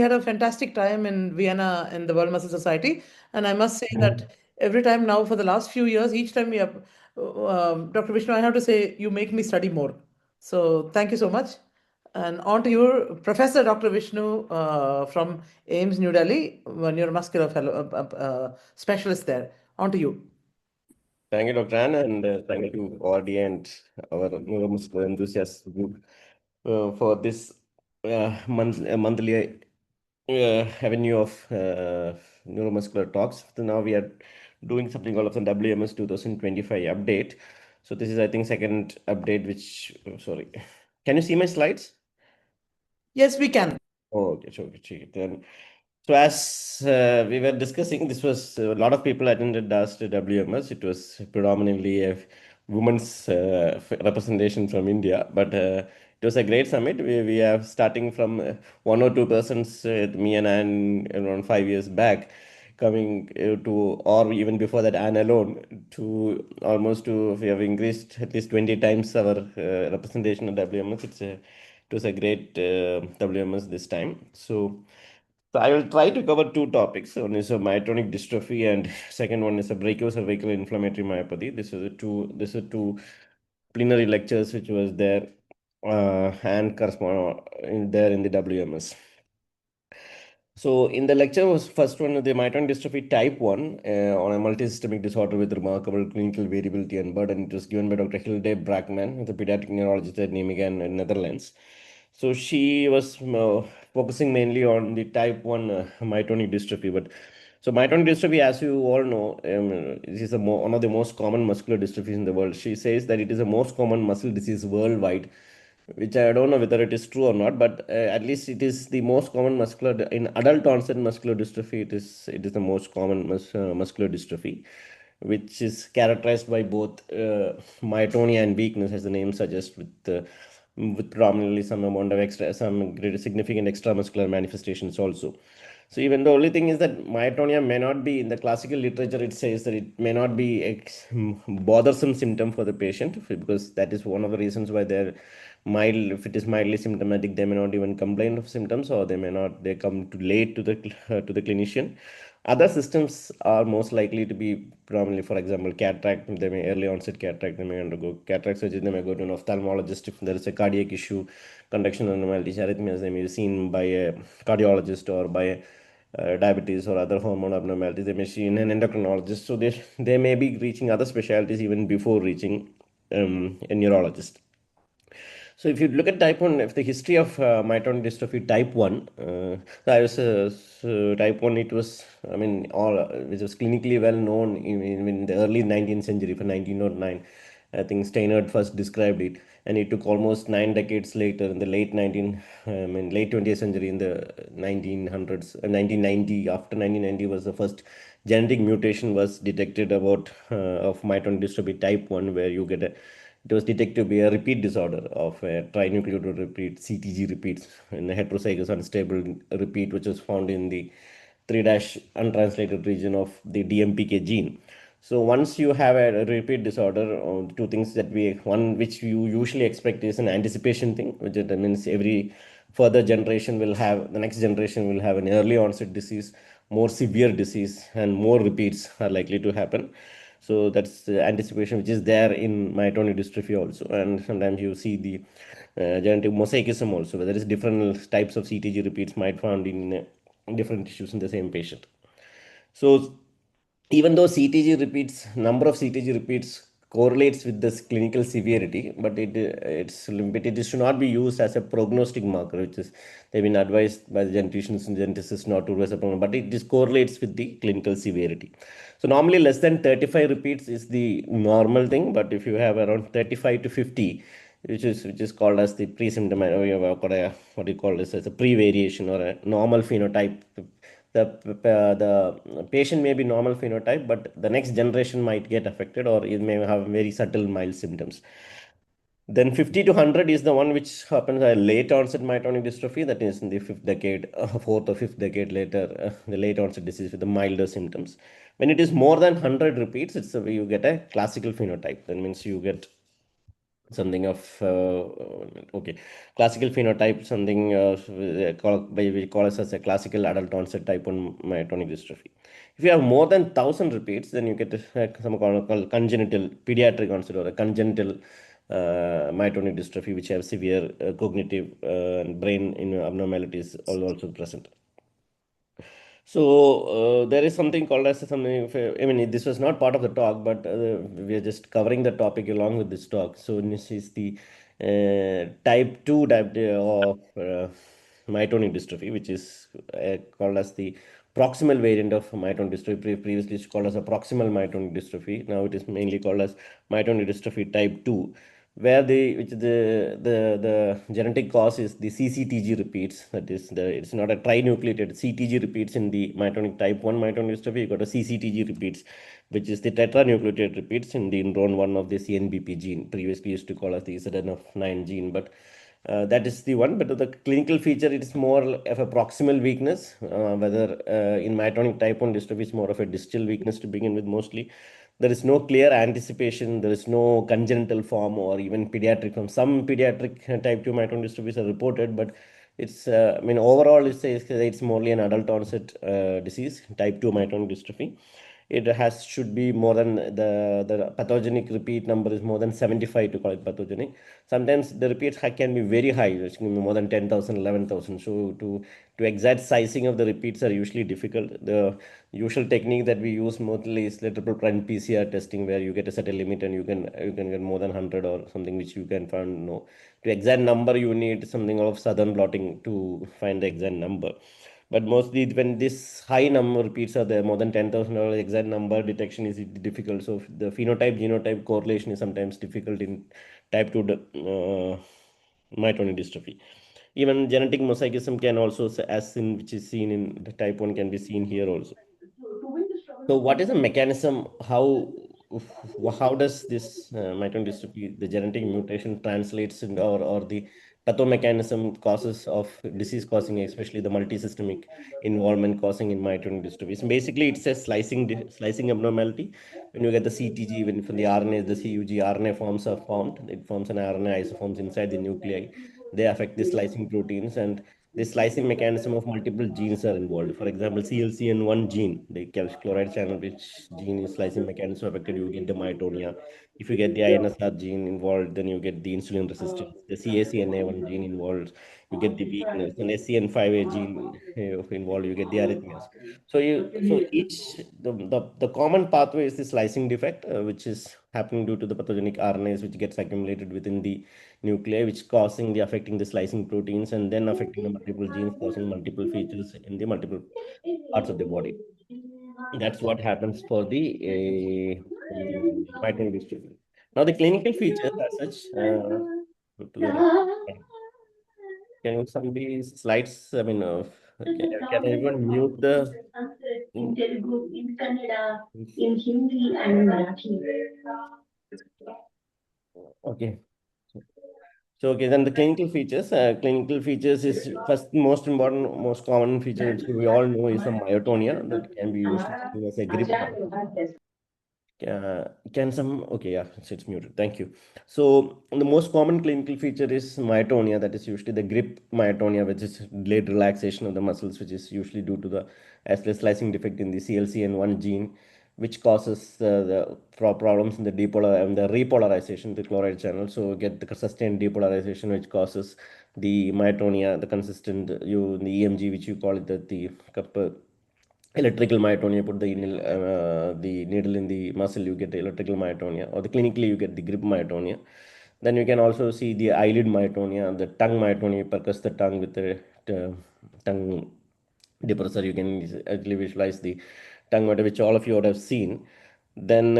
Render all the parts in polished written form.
had a fantastic time in Vienna in the World Muscle Society. And I must say that every time now for the last few years, each time we have, Dr. Vishnu, I have to say, you make me study more. So thank you so much. And on to you, Professor Dr. Vishnu from AIMS New Delhi, neuromuscular fellow, specialist there. On to you. Thank you, Dr. Ann, and thank you, ORDI and our neuromuscular enthusiasts group for this monthly avenue of neuromuscular talks. So now we are doing something called the WMS 2025 update. So this is, I think, second update, which, sorry. Can you see my slides? Yes, we can. Oh, okay, sure, okay. Then, so as we were discussing, this was a lot of people attended last WMS. It was predominantly a women's representation from India, but it was a great summit. We are starting from one or two persons, me and Anne, around 5 years back, coming to, or even before that, Anne alone, to almost to, we have increased at least 20 times our representation at WMS. It was a great WMS this time. So I will try to cover two topics. One is a myotonic dystrophy, and second one is a brachiocervical inflammatory myopathy. This are two plenary lectures which was there and correspond there in the WMS. So in the lecture was first one, the myotonic dystrophy type 1 on a multisystemic disorder with remarkable clinical variability and burden. It was given by Dr. Hilde Brackman, the pediatric neurologist at Nijmegen in Netherlands. So she was focusing mainly on the type 1 myotonic dystrophy. But so myotonic dystrophy, as you all know, this is one of the most common muscular dystrophies in the world. She says that it is the most common muscle disease worldwide, which I don't know whether it is true or not, but at least it is the most common muscular in adult onset muscular dystrophy. It is the most common muscular dystrophy, which is characterized by both myotonia and weakness, as the name suggests, with predominantly some amount of some great significant extramuscular manifestations also. So even the only thing is that myotonia may not be, in the classical literature, it says that it may not be a bothersome symptom for the patient, because that is one of the reasons why they're mild. If it is mildly symptomatic, they may not even complain of symptoms, or they come too late to the clinician. Other systems are most likely to be predominantly, for example, cataract. They may early onset cataract. They may undergo cataract surgery. They may go to an ophthalmologist if there is a cardiac issue, conduction anomalies, arrhythmias. They may be seen by a cardiologist, or by a diabetes or other hormone abnormalities. They may see an endocrinologist. So they may be reaching other specialties even before reaching a neurologist. So if you look at type 1, if the history of myotonic dystrophy type 1, so type 1, it was, I mean, which was clinically well known in the early 19th century, for 1909. I think Steinert first described it, and it took almost 9 decades later, in the late 20th century, in the 1900s, 1990, after 1990 was the first genetic mutation was detected of myotonic dystrophy type 1, where it was detected to be a repeat disorder of a trinucleotide repeat, CTG repeats, in a heterozygous unstable repeat, which was found in the 3' untranslated region of the DMPK gene. So once you have a repeat disorder, two things one which you usually expect is an anticipation thing, which means every further generation the next generation will have an early onset disease, more severe disease, and more repeats are likely to happen. So that's the anticipation which is there in myotonic dystrophy also. And sometimes you see the genetic mosaicism also, where there is different types of CTG repeats might found in different tissues in the same patient. So even though number of CTG repeats correlates with this clinical severity, but it should not be used as a prognostic marker, which is they've been advised by the geneticians and geneticists not to rest upon, but it just correlates with the clinical severity. So normally less than 35 repeats is the normal thing, but if you have around 35 to 50, which is called as the pre-symptomatic, or what do you call this, as a pre-variation or a normal phenotype. The patient may be normal phenotype, but the next generation might get affected, or it may have very subtle mild symptoms. Then 50 to 100 is the one which happens at late onset myotonic dystrophy, that is in the fifth decade, fourth or fifth decade later, the late onset disease with the milder symptoms. When it is more than 100 repeats, you get a classical phenotype. That means you get something of okay, classical phenotype, something we call as a classical adult onset type 1 myotonic dystrophy. If you have more than 1,000 repeats, then you get some called congenital pediatric onset or a congenital myotonic dystrophy, which have severe cognitive and brain abnormalities also present. So there is something called as something. I mean, this was not part of the talk, but we are just covering the topic along with this talk. So this is the type two type of myotonic dystrophy, which is called as the proximal variant of myotonic dystrophy. Previously, it's called as a proximal myotonic dystrophy. Now it is mainly called as myotonic dystrophy type 2, where the genetic cause is the CCTG repeats. That is, it's not a trinucleated CTG repeats in the myotonic type 1 myotonic dystrophy. You got a CCTG repeats, which is the tetranucleated repeats in the intron 1 of the CNBP gene. Previously used to call as the ZNF9 gene, but that is the one. But the clinical feature, it is more of a proximal weakness, whether in myotonic type 1 dystrophy is more of a distal weakness to begin with mostly. There is no clear anticipation. There is no congenital form or even pediatric form. Some pediatric type 2 myotonic dystrophies are reported, but it's, I mean, overall, it's morely an adult onset disease, type 2 myotonic dystrophy. It has should be more than the pathogenic repeat number is more than 75 to call it pathogenic. Sometimes the repeats can be very high, which can be more than 10,000, 11,000. So to exact sizing of the repeats are usually difficult. The usual technique that we use mostly is the triple prime PCR testing, where you get a certain limit and you can get more than 100 or something, which you can find. No, to exact number you need something of southern blotting to find the exact number. But mostly when this high number repeats are there, more than 10,000, exact number detection is difficult. So the phenotype genotype correlation is sometimes difficult in type 2 myotonic dystrophy. Even genetic mosaicism can also, as in which is seen in the type 1, can be seen here also. So what is the mechanism? How does this mitochondrial dystrophy, the genetic mutation translates in, or the pathomechanism causes of disease causing, especially the multisystemic involvement causing in mitochondrial dystrophy? So basically, it's a slicing abnormality. When you get the CTG, when from the RNA, the CUG RNA forms are formed, it forms an RNA isoforms inside the nuclei. They affect the splicing proteins, and the splicing mechanism of multiple genes are involved. For example, CLCN1 gene, the calcium chloride channel, which gene is splicing mechanism affected, you get the myotonia. If you get the INSR gene involved, then you get the insulin resistance. The CACNA1 gene involved, you get the weakness. And SCN5A gene involved, you get the arrhythmias. So each the common pathway is the splicing defect, which is happening due to the pathogenic RNAs which gets accumulated within the nuclei, which causing the affecting the splicing proteins and then affecting the multiple genes, causing multiple features in the multiple parts of the body. That's what happens for the myotonic dystrophy. Now the clinical features as such. To the next slide. Can you some these slides? I mean, can everyone mute the? mm, Okay. So, okay, then the clinical features. Clinical features is first most important, most common feature which we all know is the myotonia that can be usually seen as a grip. Can some, okay, yeah, it's muted. Thank you. So the most common clinical feature is myotonia, that is usually the grip myotonia, which is delayed relaxation of the muscles, which is usually due to the SLS slicing defect in the CLCN1 gene, which causes the problems in the dipolar and the repolarization, the chloride channel. So get the sustained depolarization, which causes the myotonia, the consistent the EMG, which you call it the electrical myotonia. Put the needle in the muscle, you get the electrical myotonia, or the clinically you get the grip myotonia. Then you can also see the eyelid myotonia, the tongue myotonia. You percuss the tongue with the tongue depressor. You can actually visualize the tongue myotonia, which all of you would have seen. Then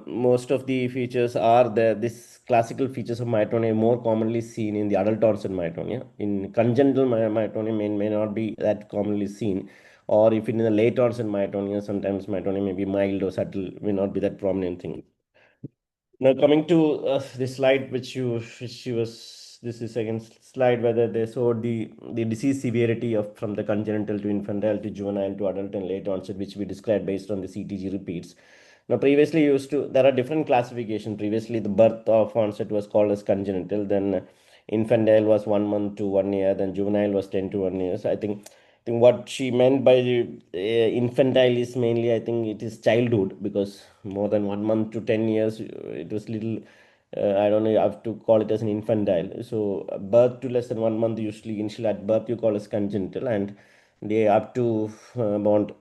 most of the features are there. This classical features of myotonia more commonly seen in the adult onset myotonia. In congenital myotonia may not be that commonly seen, or if in the late onset myotonia, sometimes myotonia may be mild or subtle, may not be that prominent thing. Now coming to this slide, this is second slide, whether they showed the disease severity of from the congenital to infantile to juvenile to adult and late onset, which we described based on the CTG repeats. Now, previously used to, there are different classification. Previously, the birth of onset was called as congenital. Then infantile was 1 month to 1 year. Then juvenile was 10 to 1 year. So I think what she meant by infantile is mainly, I think it is childhood, because more than 1 month to 10 years, it was little. I don't know. You have to call it as an infantile. So birth to less than 1 month, usually initially at birth you call as congenital, and they up to about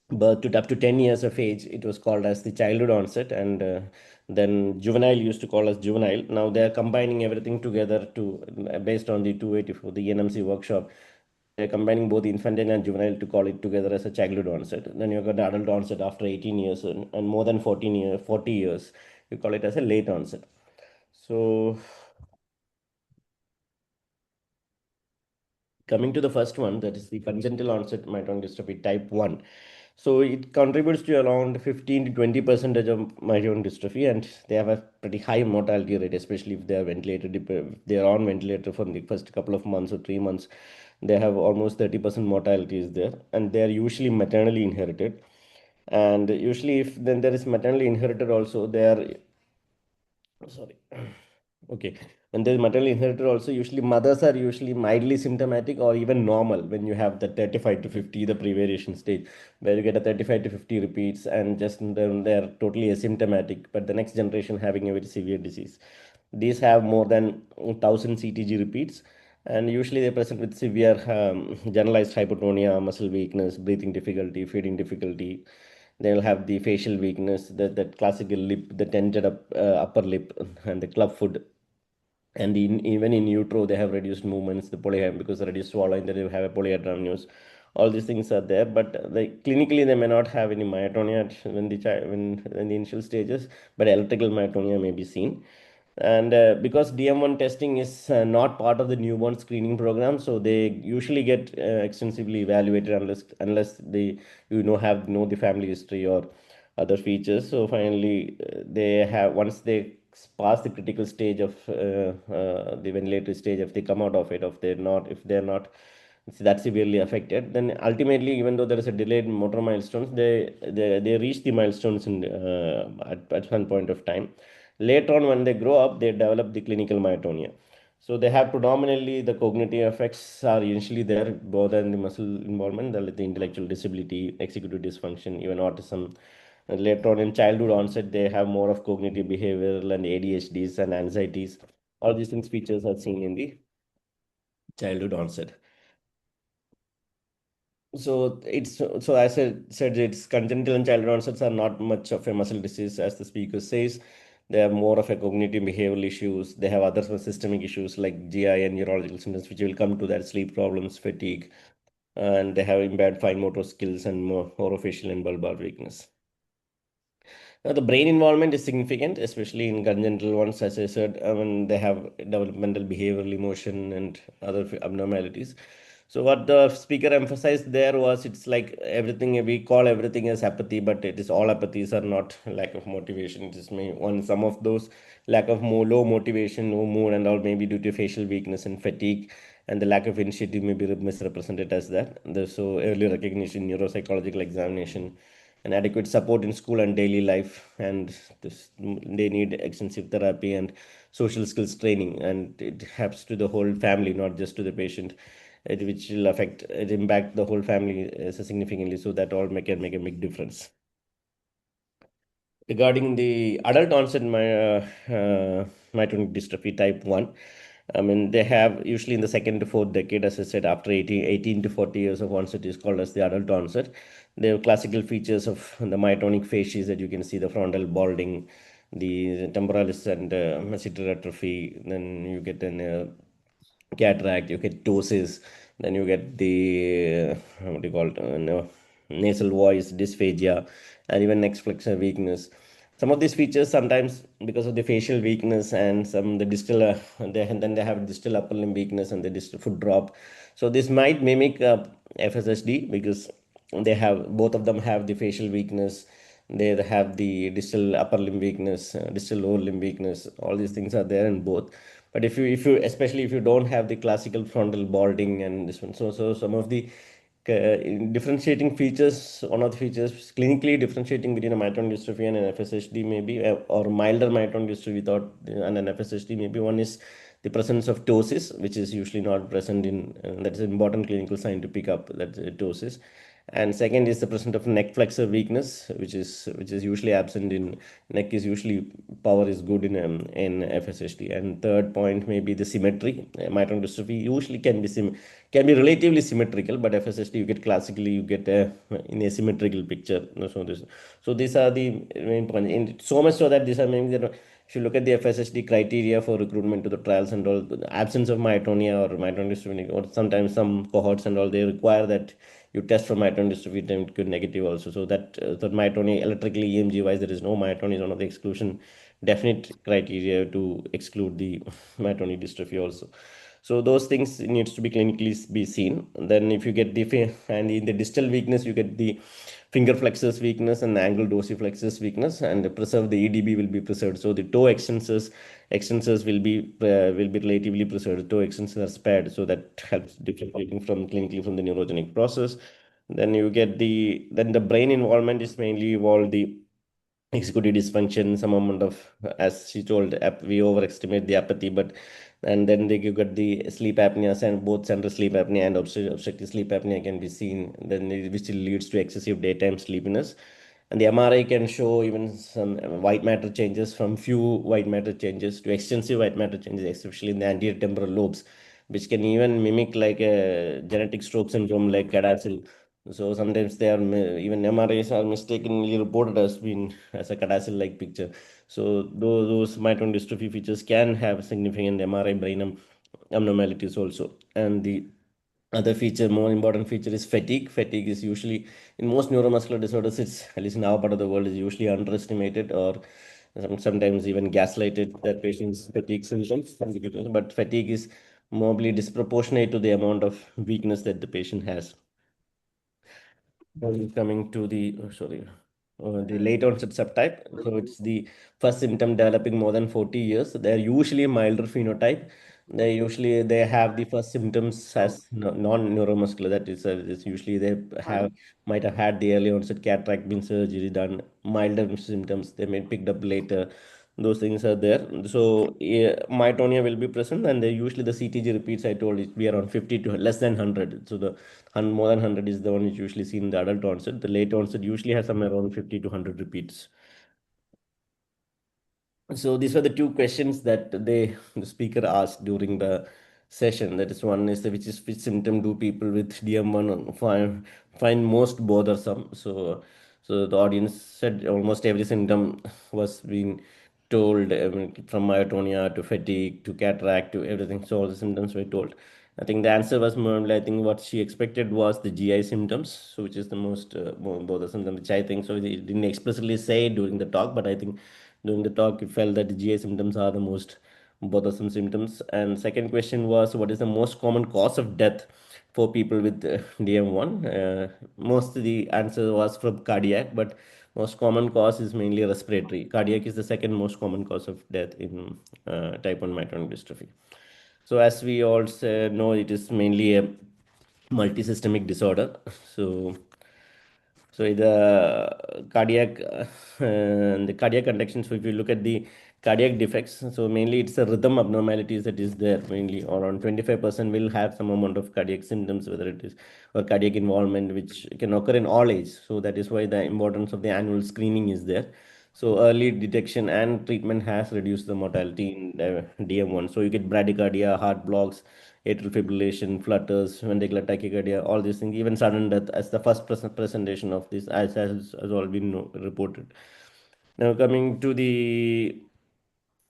birth to up to 10 years of age, it was called as the childhood onset. And then juvenile used to call as juvenile. Now they are combining everything together to based on the 284, the NMC workshop. They're combining both infantile and juvenile to call it together as a childhood onset. Then you've got the adult onset after 18 years, and more than 40 years, you call it as a late onset. So coming to the first one, that is the congenital onset myotonic dystrophy type 1. So it contributes to around 15 to 20% of myotonic dystrophy, and they have a pretty high mortality rate, especially if they are ventilated. If they are on ventilator for the first couple of months or 3 months, they have almost 30% mortality is there, and they are usually maternally inherited. And usually, if then there is maternally inherited also, they are sorry. Okay. When there's maternal inherited also, usually mothers are usually mildly symptomatic or even normal when you have the 35 to 50, the pre-variation stage, where you get a 35 to 50 repeats and just then they're totally asymptomatic, but the next generation having a very severe disease. These have more than 1,000 CTG repeats, and usually they present with severe generalized hypotonia, muscle weakness, breathing difficulty, feeding difficulty. They'll have the facial weakness, that classical lip, the tented upper lip, and the club foot. And even in utero, they have reduced movements, the because the reduced swallowing, they have a polyhedral news. All these things are there, but clinically they may not have any myotonia when the child, when in the initial stages, but electrical myotonia may be seen. And because DM1 testing is not part of the newborn screening program, so they usually get extensively evaluated unless they have the family history or other features. So finally, they have once they pass the critical stage of the ventilatory stage, if they come out of it, if they're not that severely affected, then ultimately, even though there is a delayed motor milestones, they reach the milestones at one point of time. Later on, when they grow up, they develop the clinical myotonia. So they have predominantly the cognitive effects are initially there, more than the muscle involvement, the intellectual disability, executive dysfunction, even autism. And later on in childhood onset, they have more of cognitive behavioral and ADHDs and anxieties. All these things features are seen in the childhood onset. So so as I said, it's congenital and childhood onsets are not much of a muscle disease, as the speaker says. They have more of a cognitive behavioral issues. They have other systemic issues like GI and neurological symptoms, which will come to that, sleep problems, fatigue, and they have impaired fine motor skills and more orofacial and bulbar weakness. Now, the brain involvement is significant, especially in congenital ones, as I said, when they have developmental, behavioral, emotion, and other abnormalities. So, what the speaker emphasized there was it's like everything we call everything as apathy, but it is all apathies are not lack of motivation. It is some of those lack of low motivation, no mood, and all maybe due to facial weakness and fatigue, and the lack of initiative may be misrepresented as that. So, early recognition, neuropsychological examination, and adequate support in school and daily life, and they need extensive therapy and social skills training, and it happens to the whole family, not just to the patient, which will impact the whole family significantly, so that all can make a big difference. Regarding the adult onset myotonic dystrophy type 1, I mean, they have usually in the second to fourth decade, as I said, after 18 to 40 years of onset is called as the adult onset. They have classical features of the myotonic facies that you can see, the frontal balding, the temporalis and masseter atrophy. Then you get an cataract, you get ptosis, then you get the what do you call it, no, nasal voice, dysphagia, and even neck flexor weakness. Some of these features sometimes because of the facial weakness and some the distal, then they have distal upper limb weakness and the distal foot drop. So this might mimic FSHD because they have both of them have the facial weakness. They have the distal upper limb weakness, distal lower limb weakness. All these things are there in both. But if you especially if you don't have the classical frontal balding and this one, so some of the differentiating features, one of the features clinically differentiating between a myotonic dystrophy and an FSHD maybe, or milder myotonic dystrophy without and an FSHD maybe. One is the presence of ptosis, which is usually not present in, that is an important clinical sign to pick up, that ptosis. And second is the presence of neck flexor weakness, which is usually absent in neck, is usually power is good in FSHD. And third point may be the symmetry. Myotonic dystrophy usually can be relatively symmetrical, but FSHD you get classically you get in asymmetrical picture. So these are the main points. And so much so that these are maybe that if you look at the FSHD criteria for recruitment to the trials and all, the absence of myotonia or myotonic dystrophy, or sometimes some cohorts and all, they require that you test for myotonic dystrophy and good negative also. So that myotonia electrically EMG wise, there is no myotonia is one of the exclusion definite criteria to exclude the myotonic dystrophy also. So those things needs to be clinically be seen. Then if you get and in the distal weakness, you get the finger flexors weakness and the ankle dorsiflexors weakness, and preserve the EDB will be preserved. So the toe extensors will be relatively preserved. Toe extensors are spared, so that helps differentiating from clinically from the neurogenic process. Then the brain involvement is mainly involved the executive dysfunction, some amount of, as she told, we overestimate the apathy, but and then you get the sleep apnea, and both central sleep apnea and obstructive sleep apnea can be seen, then which leads to excessive daytime sleepiness. And the MRI can show even some white matter changes, from few white matter changes to extensive white matter changes, especially in the anterior temporal lobes, which can even mimic like a genetic stroke syndrome like CADASIL. So sometimes they are even MRIs are mistakenly reported as being as a CADASIL-like picture. So those myotonic dystrophy features can have significant MRI brain abnormalities also. And the other feature, more important feature, is fatigue. Fatigue is usually in most neuromuscular disorders, it's at least in our part of the world, is usually underestimated or sometimes even gaslighted, that patient's fatigue symptoms. But fatigue is probably disproportionate to the amount of weakness that the patient has. Coming to the late onset subtype. So it's the first symptom developing more than 40 years. They're usually milder phenotype. They have the first symptoms as non-neuromuscular. That is usually they have might have had the early onset cataract, been surgery done, milder symptoms. They may picked up later. Those things are there. So myotonia will be present, and they usually the CTG repeats I told it be around 50 to less than 100. So the more than 100 is the one which usually seen in the adult onset. The late onset usually has somewhere around 50 to 100 repeats. So these were the two questions that the speaker asked during the session. That is, one is which symptom do people with DM1 find most bothersome. So the audience said almost every symptom was being told, from myotonia to fatigue to cataract to everything. So all the symptoms were told. I think the answer was more, I think what she expected was the GI symptoms, so which is the most more bothersome, which I think, so it didn't explicitly say during the talk, but I think during the talk it felt that the GI symptoms are the most bothersome symptoms. And second question was, what is the most common cause of death for people with DM1? Most of the answer was from cardiac, but most common cause is mainly respiratory. Cardiac is the second most common cause of death in type 1 myotonic dystrophy. So as we all know, it is mainly a multisystemic disorder. So the cardiac conduction. So if you look at the cardiac defects, so mainly it's a rhythm abnormalities that is there. Mainly around 25% will have some amount of cardiac symptoms, whether it is or cardiac involvement, which can occur in all age. So that is why the importance of the annual screening is there. So early detection and treatment has reduced the mortality in DM1. So you get bradycardia, heart blocks, atrial fibrillation, flutters, ventricular tachycardia, all these things, even sudden death as the first presentation of this, as all been reported. Now coming to the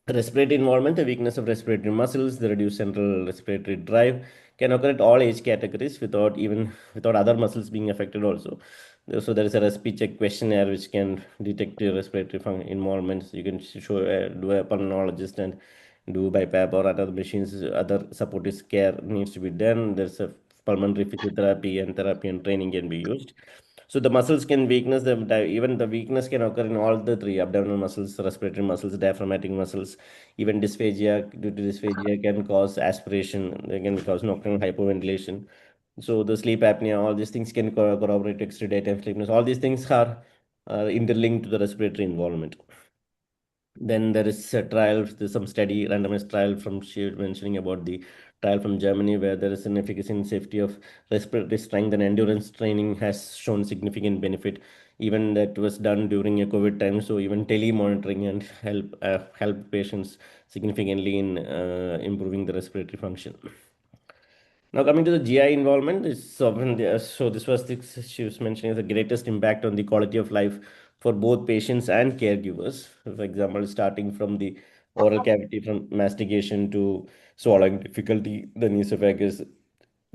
respiratory involvement, the weakness of respiratory muscles, the reduced central respiratory drive can occur at all age categories without other muscles being affected also. So there is a respi check questionnaire which can detect the respiratory involvements. You can do a pulmonologist and do BiPAP or other machines, other supportive care needs to be done. There's a pulmonary physiotherapy and therapy and training can be used. So the muscles can weakness, even the weakness can occur in all the three abdominal muscles, respiratory muscles, diaphragmatic muscles. Even dysphagia, due to dysphagia, can cause aspiration, they can cause nocturnal hypoventilation. So the sleep apnea, all these things can corroborate extra daytime sleepiness. All these things are interlinked to the respiratory involvement. Then there is a trial, there's some study, randomized trial from she was mentioning about the trial from Germany where there is an efficacy and safety of respiratory strength and endurance training has shown significant benefit. Even that was done during a COVID time. So even telemonitoring and help patients significantly in improving the respiratory function. Now coming to the GI involvement, is often so this was the, she was mentioning the greatest impact on the quality of life for both patients and caregivers. For example, starting from the oral cavity, from mastication to swallowing difficulty, the esophagus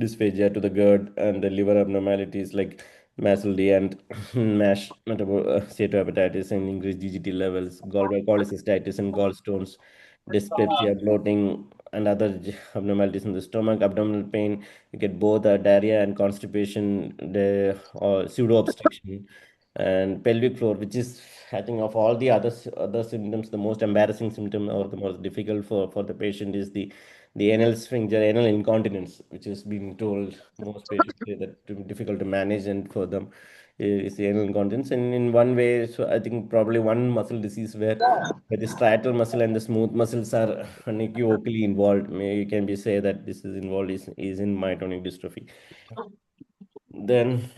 dysphagia to the GERD and the liver abnormalities like MASLD and MASH, steatohepatitis and increased GGT levels, cholecystitis and gallstones, dyspepsia, bloating, and other abnormalities in the stomach, abdominal pain. You get both diarrhea and constipation, or pseudo obstruction, and pelvic floor, which is, I think, of all the other symptoms, the most embarrassing symptom or the most difficult for the patient is the anal sphincter, anal incontinence, which has been told most patients say that to be difficult to manage, and for them is the anal incontinence. And in one way, so I think probably one muscle disease where the striatal muscle and the smooth muscles are unequivocally involved. You can be say that this is involved is in myotonic dystrophy. Then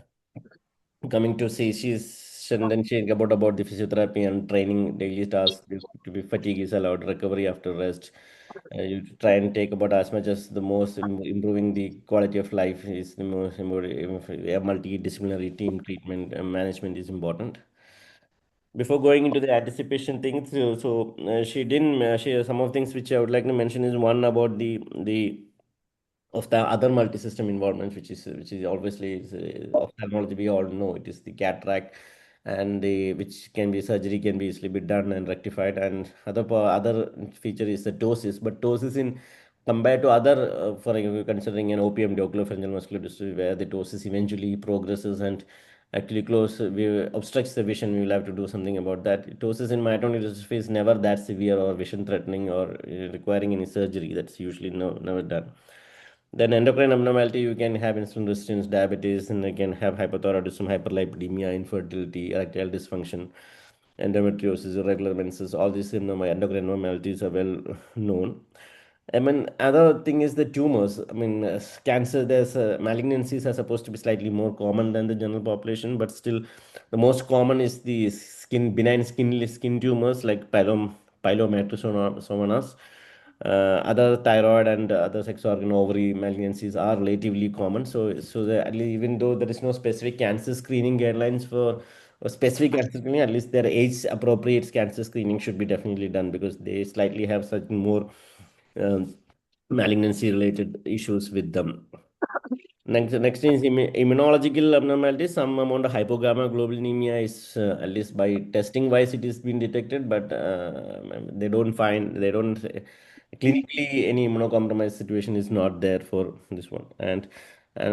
coming to see and then she about the physiotherapy and training daily tasks to be fatigue is allowed, recovery after rest. You try and take about as much as the most improving the quality of life is the most a multidisciplinary team treatment management is important. Before going into the anticipation things, she didn't she some of things which I would like to mention is one about the of the other multi-system involvement, which is obviously ophthalmology. We all know it is the cataract, and the which can be surgery can be easily be done and rectified. And other feature is the doses, but doses in compared to other, for example, considering an OPM, oculopharyngeal muscular dystrophy, where the doses eventually progresses and actually obstructs the vision, we will have to do something about that. Ptosis in myotonic dystrophy is never that severe or vision threatening or requiring any surgery. That's usually never done. Then endocrine abnormality, you can have insulin resistance, diabetes, and you can have hypothyroidism, hyperlipidemia, infertility, erectile dysfunction, endometriosis, irregular menses. All these endocrine abnormalities are well known. I mean, other thing is the tumors. I mean, cancer, there's malignancies are supposed to be slightly more common than the general population, but still, the most common is the benign skin tumors like pilomatrixomas. Other thyroid and other sex organ ovary malignancies are relatively common. At least even though there is no specific cancer screening guidelines for a specific cancer screening, at least their age appropriate cancer screening should be definitely done because they slightly have certain more um, malignancy related issues with them. Next is immunological abnormalities. Some amount of hypogammaglobulinemia is, at least by testing wise, it is been detected, but they don't clinically any immunocompromised situation is not there for this one. And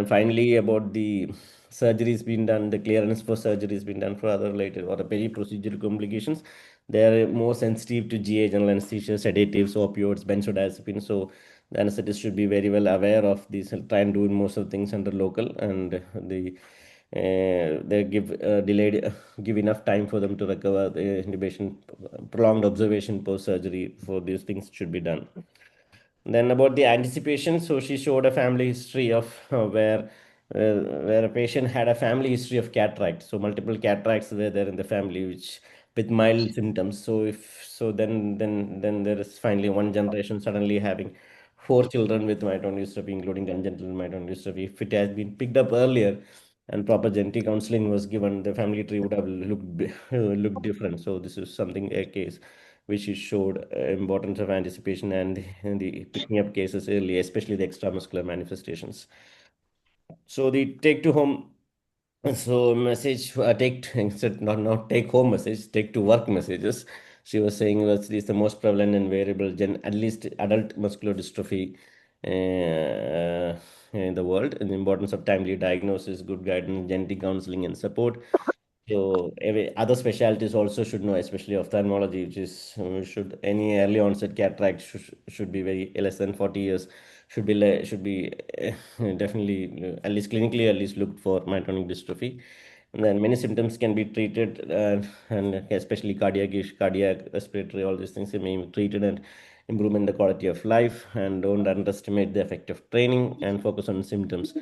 finally, about the surgeries being done, the clearance for surgeries being done for other related or peri-procedural complications, they are more sensitive to GA, general anesthesia, sedatives, opioids, benzodiazepines. So the anesthetist should be very well aware of these and try and do most of the things under local, and they give enough time for them to recover the intubation, prolonged observation post surgery for these things should be done. Then about the anticipation, so she showed a family history of where a patient had a family history of cataract. So multiple cataracts were there in the family, which with mild symptoms. So if so, then there is finally one generation suddenly having four children with myotonic dystrophy, including congenital myotonic dystrophy. If it has been picked up earlier and proper genetic counseling was given, the family tree would have looked different. So this is something a case which is showed importance of anticipation and the picking up cases early, especially the extramuscular manifestations. So the take to home, so message take instead not take home message, take to work messages. She was saying that is the most prevalent and variable at least adult muscular dystrophy in the world, and the importance of timely diagnosis, good guidance, genetic counseling, and support. So other specialties also should know, especially ophthalmology, which is should any early onset cataract should be very less than 40 years should be definitely at least clinically at least looked for myotonic dystrophy. And then many symptoms can be treated, and especially cardiac, respiratory, all these things can be treated and improvement the quality of life. And don't underestimate the effect of training and focus on symptoms.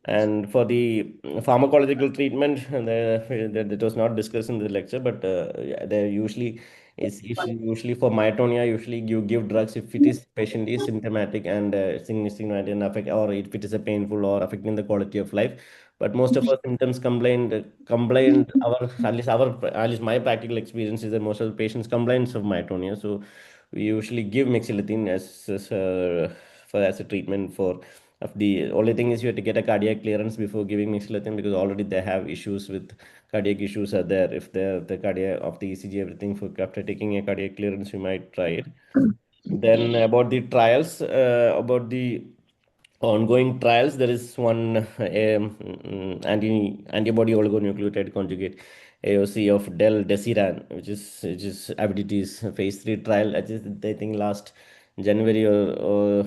And for the pharmacological treatment, that was not discussed in the lecture, but yeah, there usually usually for myotonia. Usually, you give drugs if it is patient is symptomatic and significant affect, or if it is a painful or affecting the quality of life. But most of our symptoms complained our at least my practical experience is that most of the patients complaints of myotonia. So we usually give mexilitine as a treatment for of the only thing is you have to get a cardiac clearance before giving mixlethane because already they have issues with cardiac issues are there. If the cardiac of the ECG everything for after taking a cardiac clearance, you might try it. Then about the trials, about the ongoing trials, there is one antibody oligonucleotide conjugate AOC of del-desiran, which is Avidity's phase 3 trial. I think last January or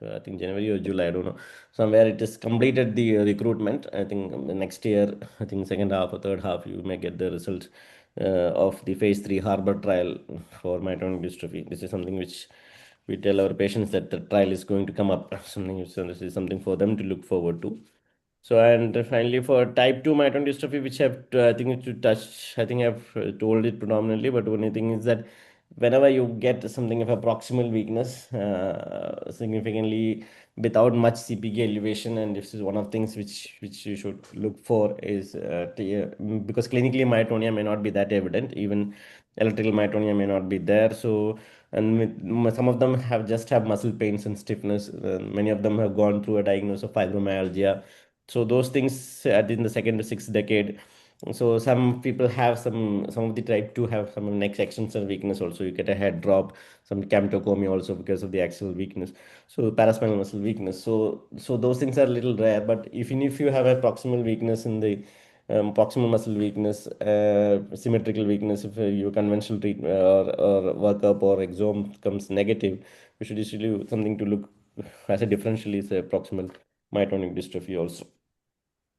I think January or July, I don't know. Somewhere it is completed the recruitment. I think next year, I think second half or third half, you may get the results of the phase 3 Harbor trial for myotonic dystrophy. This is something which we tell our patients that the trial is going to come up. So this is something for them to look forward to. So and finally for type 2 myotonic dystrophy, which have I think to touch, I think I've told it predominantly, but only thing is that whenever you get something of a proximal weakness, significantly without much CPK elevation, and this is one of things which you should look for is because clinically myotonia may not be that evident, even electrical myotonia may not be there. So and some of them have muscle pains and stiffness. Many of them have gone through a diagnosis of fibromyalgia, so those things in the second to sixth decade. So some people have some of the type 2 have some neck extensor weakness also. You get a head drop, some camptocomy also because of the axial weakness. So paraspinal muscle weakness. So those things are a little rare. But even if you have a proximal weakness in the proximal muscle weakness, symmetrical weakness, if your conventional treatment or workup or exome comes negative, you should usually something to look as a differential is a proximal myotonic dystrophy also.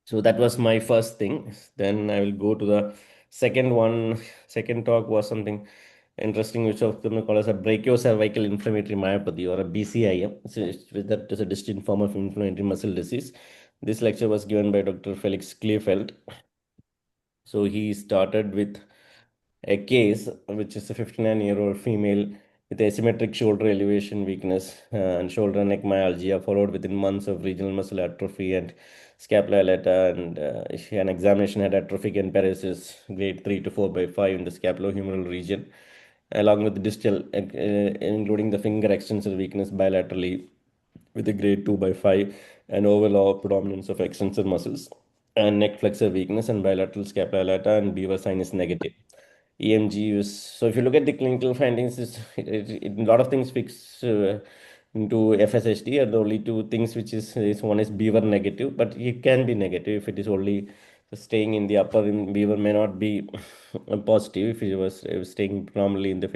So that was my first thing. Then I will go to the second one. Second talk was something interesting, which of them call as a brachiocervical inflammatory myopathy or a BCIM. That is a distinct form of inflammatory muscle disease. This lecture was given by Dr. Felix Kleefeld. So he started with a case, which is a 59-year-old female with asymmetric shoulder elevation weakness and shoulder and neck myalgia, followed within months of regional muscle atrophy and scapula lata. And she an examination had atrophic eparesis, grade 3 to 4 by 5 in the scapulohumeral region, along with the distal, including the finger extensor weakness bilaterally with a grade 2 by 5 and overall predominance of extensor muscles and neck flexor weakness and bilateral scapula lata and beaver sign is negative. EMG use. So if you look at the clinical findings, a lot of things fix into FSHD are the only two things which is one is beaver negative, but it can be negative if it is only staying in the upper in beaver may not be positive if it was staying predominantly in the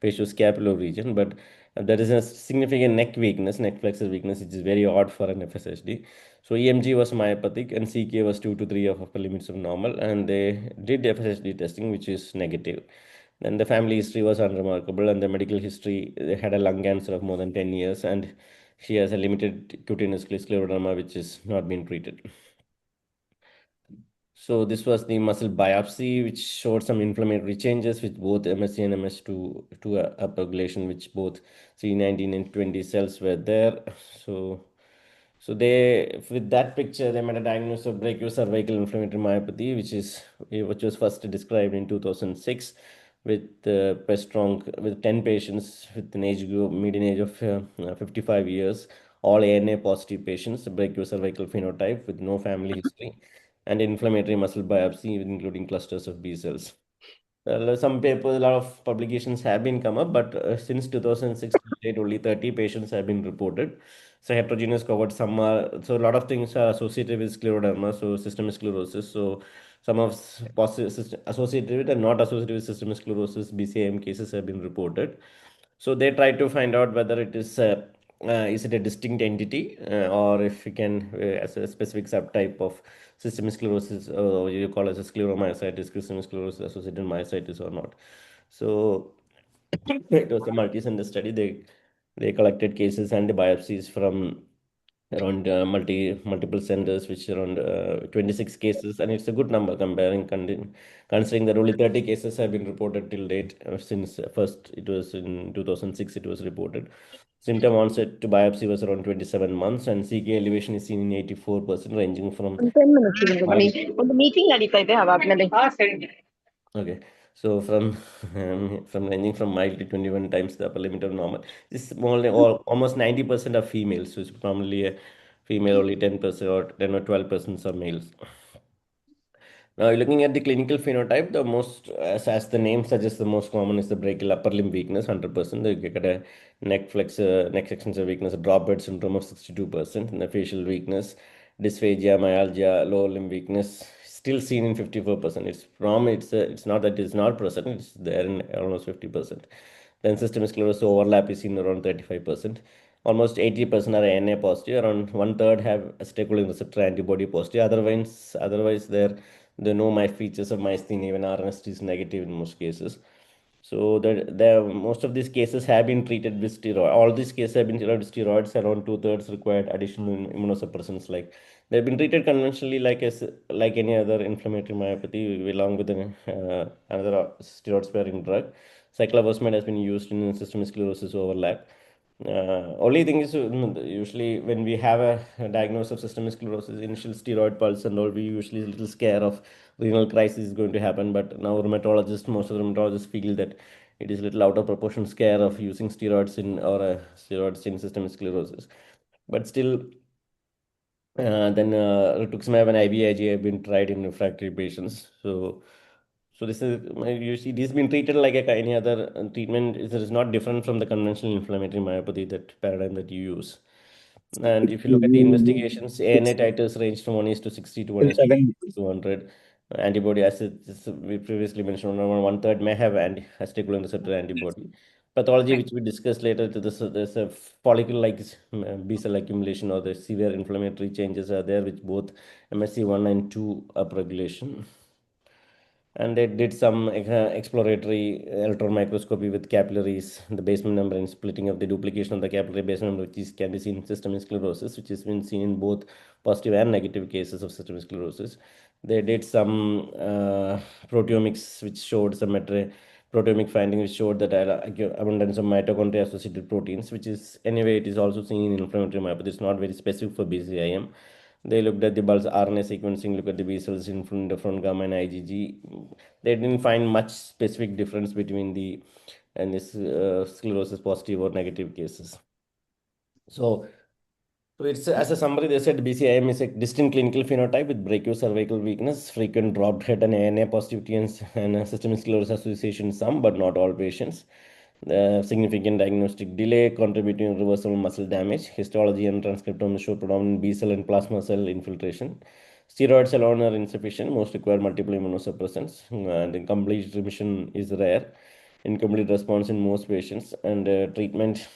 facioscapular region, but there is a significant neck weakness, neck flexor weakness, which is very odd for an FSHD. So EMG was myopathic and CK was 2 to 3 of upper limits of normal, and they did FSHD testing, which is negative. Then the family history was unremarkable, and the medical history, they had a lung cancer of more than 10 years, and she has a limited cutaneous scleroderma, which is not being treated. So this was the muscle biopsy, which showed some inflammatory changes with both MSC and MS2 to upregulation, which both CD19 and 20 cells were there. So they, with that picture, they made a diagnosis of brachiocervical inflammatory myopathy, which was first described in 2006 with with 10 patients with an age group, median age of 55 years, all ANA positive patients, brachiocervical phenotype with no family history, and inflammatory muscle biopsy, including clusters of B cells. Some papers, a lot of publications have been come up, but since 2006 to date, only 30 patients have been reported. So heterogeneous cohort, some are, so a lot of things are associated with scleroderma, so systemic sclerosis. So some of associated with and not associated with systemic sclerosis, BCIM cases have been reported. So they try to find out whether it is is it a distinct entity, or if you can, as a specific subtype of systemic sclerosis, or you call it as a scleromyositis, systemic sclerosis associated myositis or not. So it was a multi-center study. They collected cases and the biopsies from around multiple centers, which around 26 cases, and it's a good number considering that only 30 cases have been reported till date, since first it was in 2006 it was reported. Symptom onset to biopsy was around 27 months, and CK elevation is seen in 84%, ranging from 10 minutes இருங்க mild. ಒಂದು meeting ನಡೀತಾ ಇದೆ ಅವಾಗ್ಲೇ. Okay, so from from ranging from mild to 21 times the upper limit of normal. This more or almost 90% are females, so it's probably a female, only 10% or 10 or 12% are males. Now, looking at the clinical phenotype, the most, as the name suggests, the most common is the brachial upper limb weakness, 100%. You get a neck extensor weakness, a drop dead syndrome of 62%, and the facial weakness, dysphagia, myalgia, lower limb weakness, still seen in 54%. It's not that it's not present, it's there in almost 50%. Then systemic sclerosis overlap is seen around 35%. Almost 80% are NA positive. Around one third have acetylcholine receptor antibody positive. Otherwise, there are no my features of myasthenia. Even RNST is negative in most cases. So most of these cases have been treated with steroid. All these cases have been treated with steroids. Around two thirds required additional immunosuppressants. Like they've been treated conventionally, like any other inflammatory myopathy, along with another steroid sparing drug. Cyclophosphamide has been used in systemic sclerosis overlap. Only thing is, usually when we have a diagnosis of systemic sclerosis, initial steroid pulse and all, we usually a little scared of renal crisis is going to happen. But now most of the rheumatologists feel that it is a little out of proportion scare of using steroids in systemic sclerosis. But still, then rituximab and IVIG have been tried in refractory patients. So this is usually this has been treated like any other treatment. It is not different from the conventional inflammatory myopathy, that paradigm that you use. And if you look at the investigations, ANA titers range from 1 is to 60 to 1 is to 200. Antibody, as we previously mentioned, around one third may have acetylcholine receptor antibody. Pathology, which we discussed later, there's a follicle-like B cell accumulation or the severe inflammatory changes are there, with both MSC1 and 2 upregulation. And they did some exploratory electron microscopy with capillaries, the basement membrane splitting of the duplication of the capillary basement membrane, can be seen in systemic sclerosis, which has been seen in both positive and negative cases of systemic sclerosis. They did some proteomics, which showed some proteomic findings, which showed that abundance of mitochondria associated proteins, which is anyway it is also seen in inflammatory myopathy. It's not very specific for BCIM. They looked at the bulk RNA sequencing, look at the B cells, interferon gamma and IgG. They didn't find much specific difference between the and this sclerosis positive or negative cases. So it's as a summary, they said BCIM is a distinct clinical phenotype with brachiocervical weakness, frequent dropped head and ANA positivity, and systemic sclerosis association in some but not all patients. Significant diagnostic delay contributing to reversible muscle damage. Histology and transcriptome show predominant B cell and plasma cell infiltration. Steroids alone are insufficient. Most require multiple immunosuppressants, and incomplete remission is rare. Incomplete response in most patients, and treatment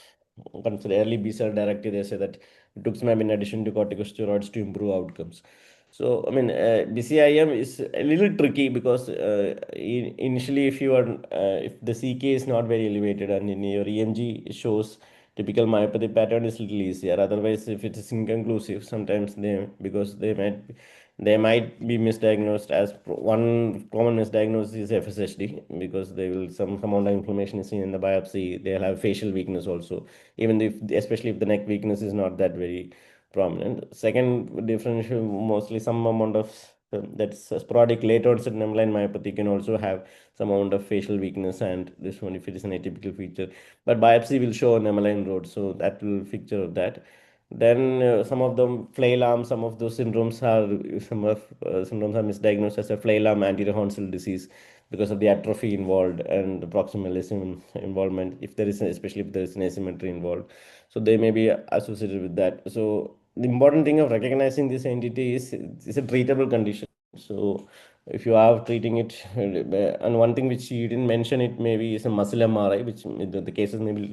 consider early B cell directive. They say that rituximab in addition to corticosteroids to improve outcomes. So, I mean, BCIM is a little tricky because initially, if the CK is not very elevated and in your EMG shows typical myopathy pattern, is little easier. Otherwise, if it is inconclusive, sometimes because they might be misdiagnosed. As one common misdiagnosis is FSHD, because they will some amount of inflammation is seen in the biopsy. They'll have facial weakness also, even if especially if the neck weakness is not that very prominent. Second differential, mostly some amount of that's sporadic late onset line myopathy can also have some amount of facial weakness, and this one if it is an atypical feature. But biopsy will show an line road, so that will feature that. Then some of them flail arm, some of syndromes are misdiagnosed as a flail arm anterior horn cell disease because of the atrophy involved and the proximalism involvement, if there is, especially if there is an asymmetry involved. So they may be associated with that. So the important thing of recognizing this entity is it's a treatable condition. So if you are treating it, and one thing which you didn't mention, it maybe is a muscle MRI, which the cases maybe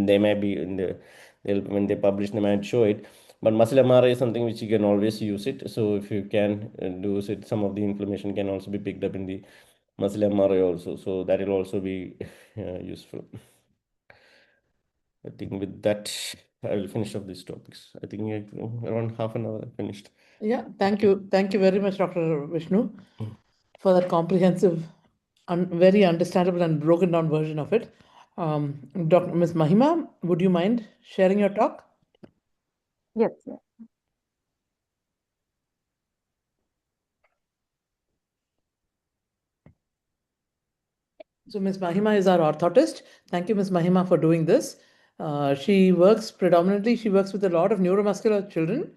they may be in when they publish, they might show it. But muscle MRI is something which you can always use it. So if you can do it, some of the inflammation can also be picked up in the muscle MRI also. So that will also be useful. I think with that, I will finish up these topics. I think around half an hour I finished. Yeah, thank you. Thank you very much, Dr. Vishnu, for that comprehensive, very understandable and broken down version of it. Dr. Ms. Mahima, would you mind sharing your talk? Yes, yes. So Ms. Mahima is our orthotist. Thank you, Ms. Mahima, for doing this. She works with a lot of neuromuscular children,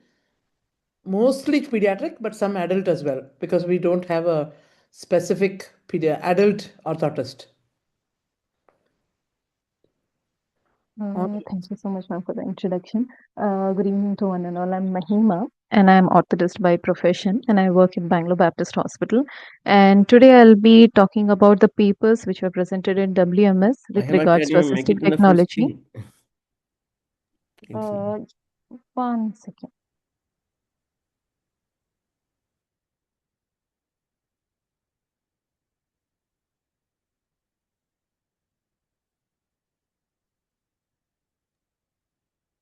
mostly pediatric, but some adult as well, because we don't have a specific adult orthotist. Thank you so much, ma'am, for the introduction. Good evening to one and all. I'm Mahima, and I'm orthotist by profession, and I work in Bangalore Baptist Hospital. And today I'll be talking about the papers which were presented in WMS with Mahima, regards can to you make assistive it in the full technology. screen? Uh, 1 second.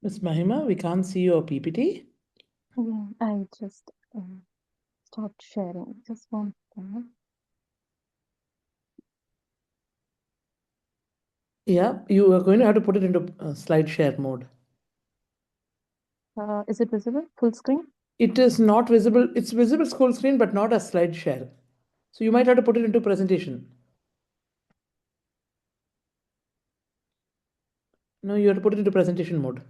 Ms. Mahima, we can't see your PPT. Yeah, I just stopped sharing. Just 1 second. Yeah, you are going to have to put it into slide share mode. Is it visible? Full screen? It is not visible. It's visible full screen, but not as slide share. So you might have to put it into presentation. No, you have to put it into presentation mode.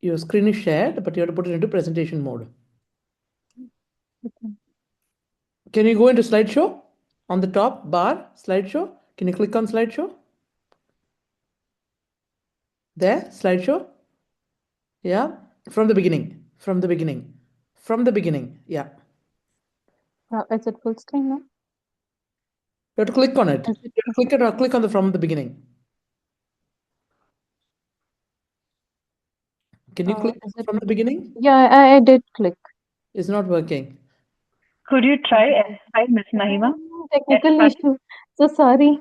Your screen is shared, but you have to put it into presentation mode. Okay. Can you go into slideshow? On the top bar, slideshow. Can you click on slideshow? There, slideshow. Yeah, from the beginning. From the beginning. From the beginning. Yeah. Is it full screen now? You have to click on it. Is You it have to click it or click on the from the beginning. Can you click is it? from the beginning? Yeah, I did click. It's not working. Could you try F5, Miss Mahima? Technical F5. issue. So sorry.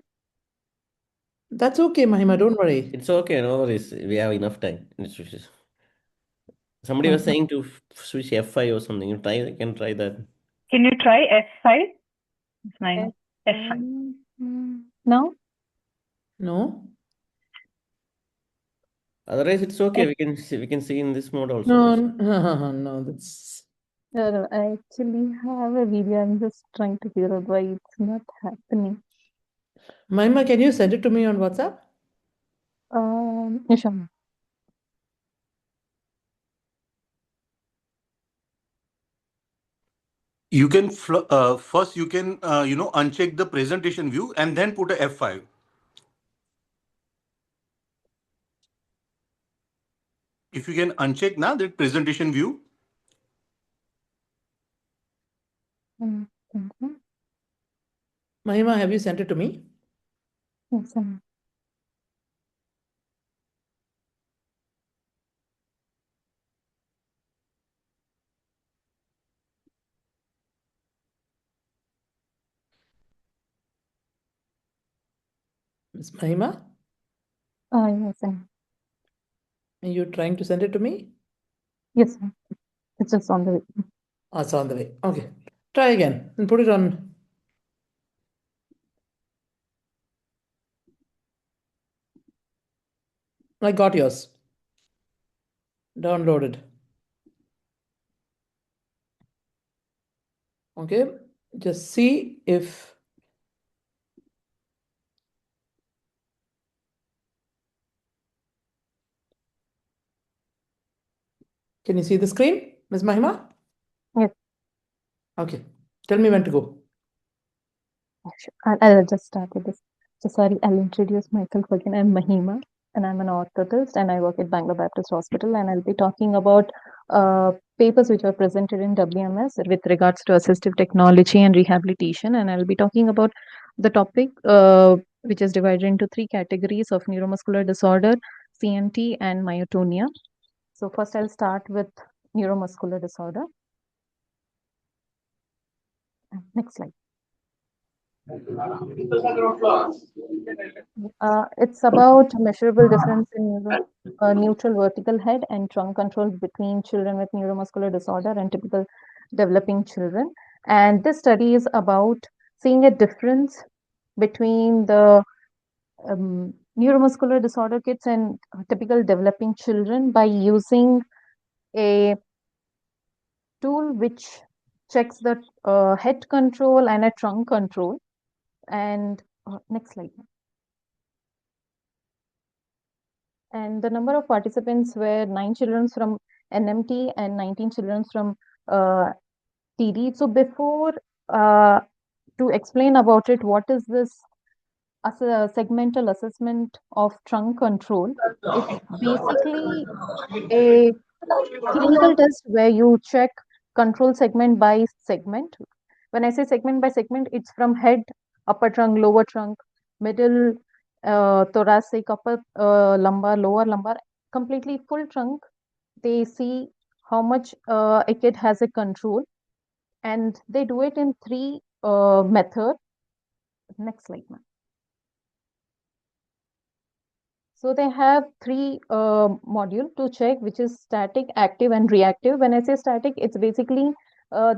That's okay, Mahima. Don't worry. It's okay, no worries. We have enough time. Somebody was saying to switch F5 or something. You can try that. Can you try F5, Miss Mahima? F5. No? No? Otherwise, it's okay. We can see in this mode also. No, no, that's. No, I actually have a video. I'm just trying to figure out why it's not happening. Mahima, can you send it to me on WhatsApp? Yeah, sure. You can first you can uncheck the presentation view and then put a F5. If you can uncheck now that presentation view. Mahima, have you sent it to me? Yes, Miss Mahima? yes, Are you trying to send it to me? yes, sir. It's just on the way. Oh, it's on the way. Okay. Try again and put it on. I got yours. Downloaded. Okay. Just see if. Can you see the screen, Ms. Mahima? Yes. Okay. Tell me when to go. Sure. I'll just start with this. So sorry, I'll introduce myself again. I'm Mahima, and I'm an orthotist, and I work at Bangalore Baptist Hospital, and I'll be talking about papers which were presented in WMS with regards to assistive technology and rehabilitation. And I'll be talking about the topic which is divided into three categories of neuromuscular disorder, CMT, and myotonia. So first I'll start with neuromuscular disorder. Next slide. It's about measurable difference in neutral vertical head and trunk control between children with neuromuscular disorder and typical developing children. And this study is about seeing a difference between the neuromuscular disorder kids and typical developing children by using a tool which checks the head control and a trunk control. And next slide. And the number of participants were 9 children from NMT and 19 children from TD. So before to explain about it, what is this as a segmental assessment of trunk control? It's basically a clinical test where you check control segment by segment. When I say segment by segment, it's from head, upper trunk, lower trunk, middle, thoracic, upper lumbar, lower lumbar, completely full trunk. They see how much a kid has a control, and they do it in three methods. Next slide, ma'am. So they have three module to check, which is static, active, and reactive. When I say static, it's basically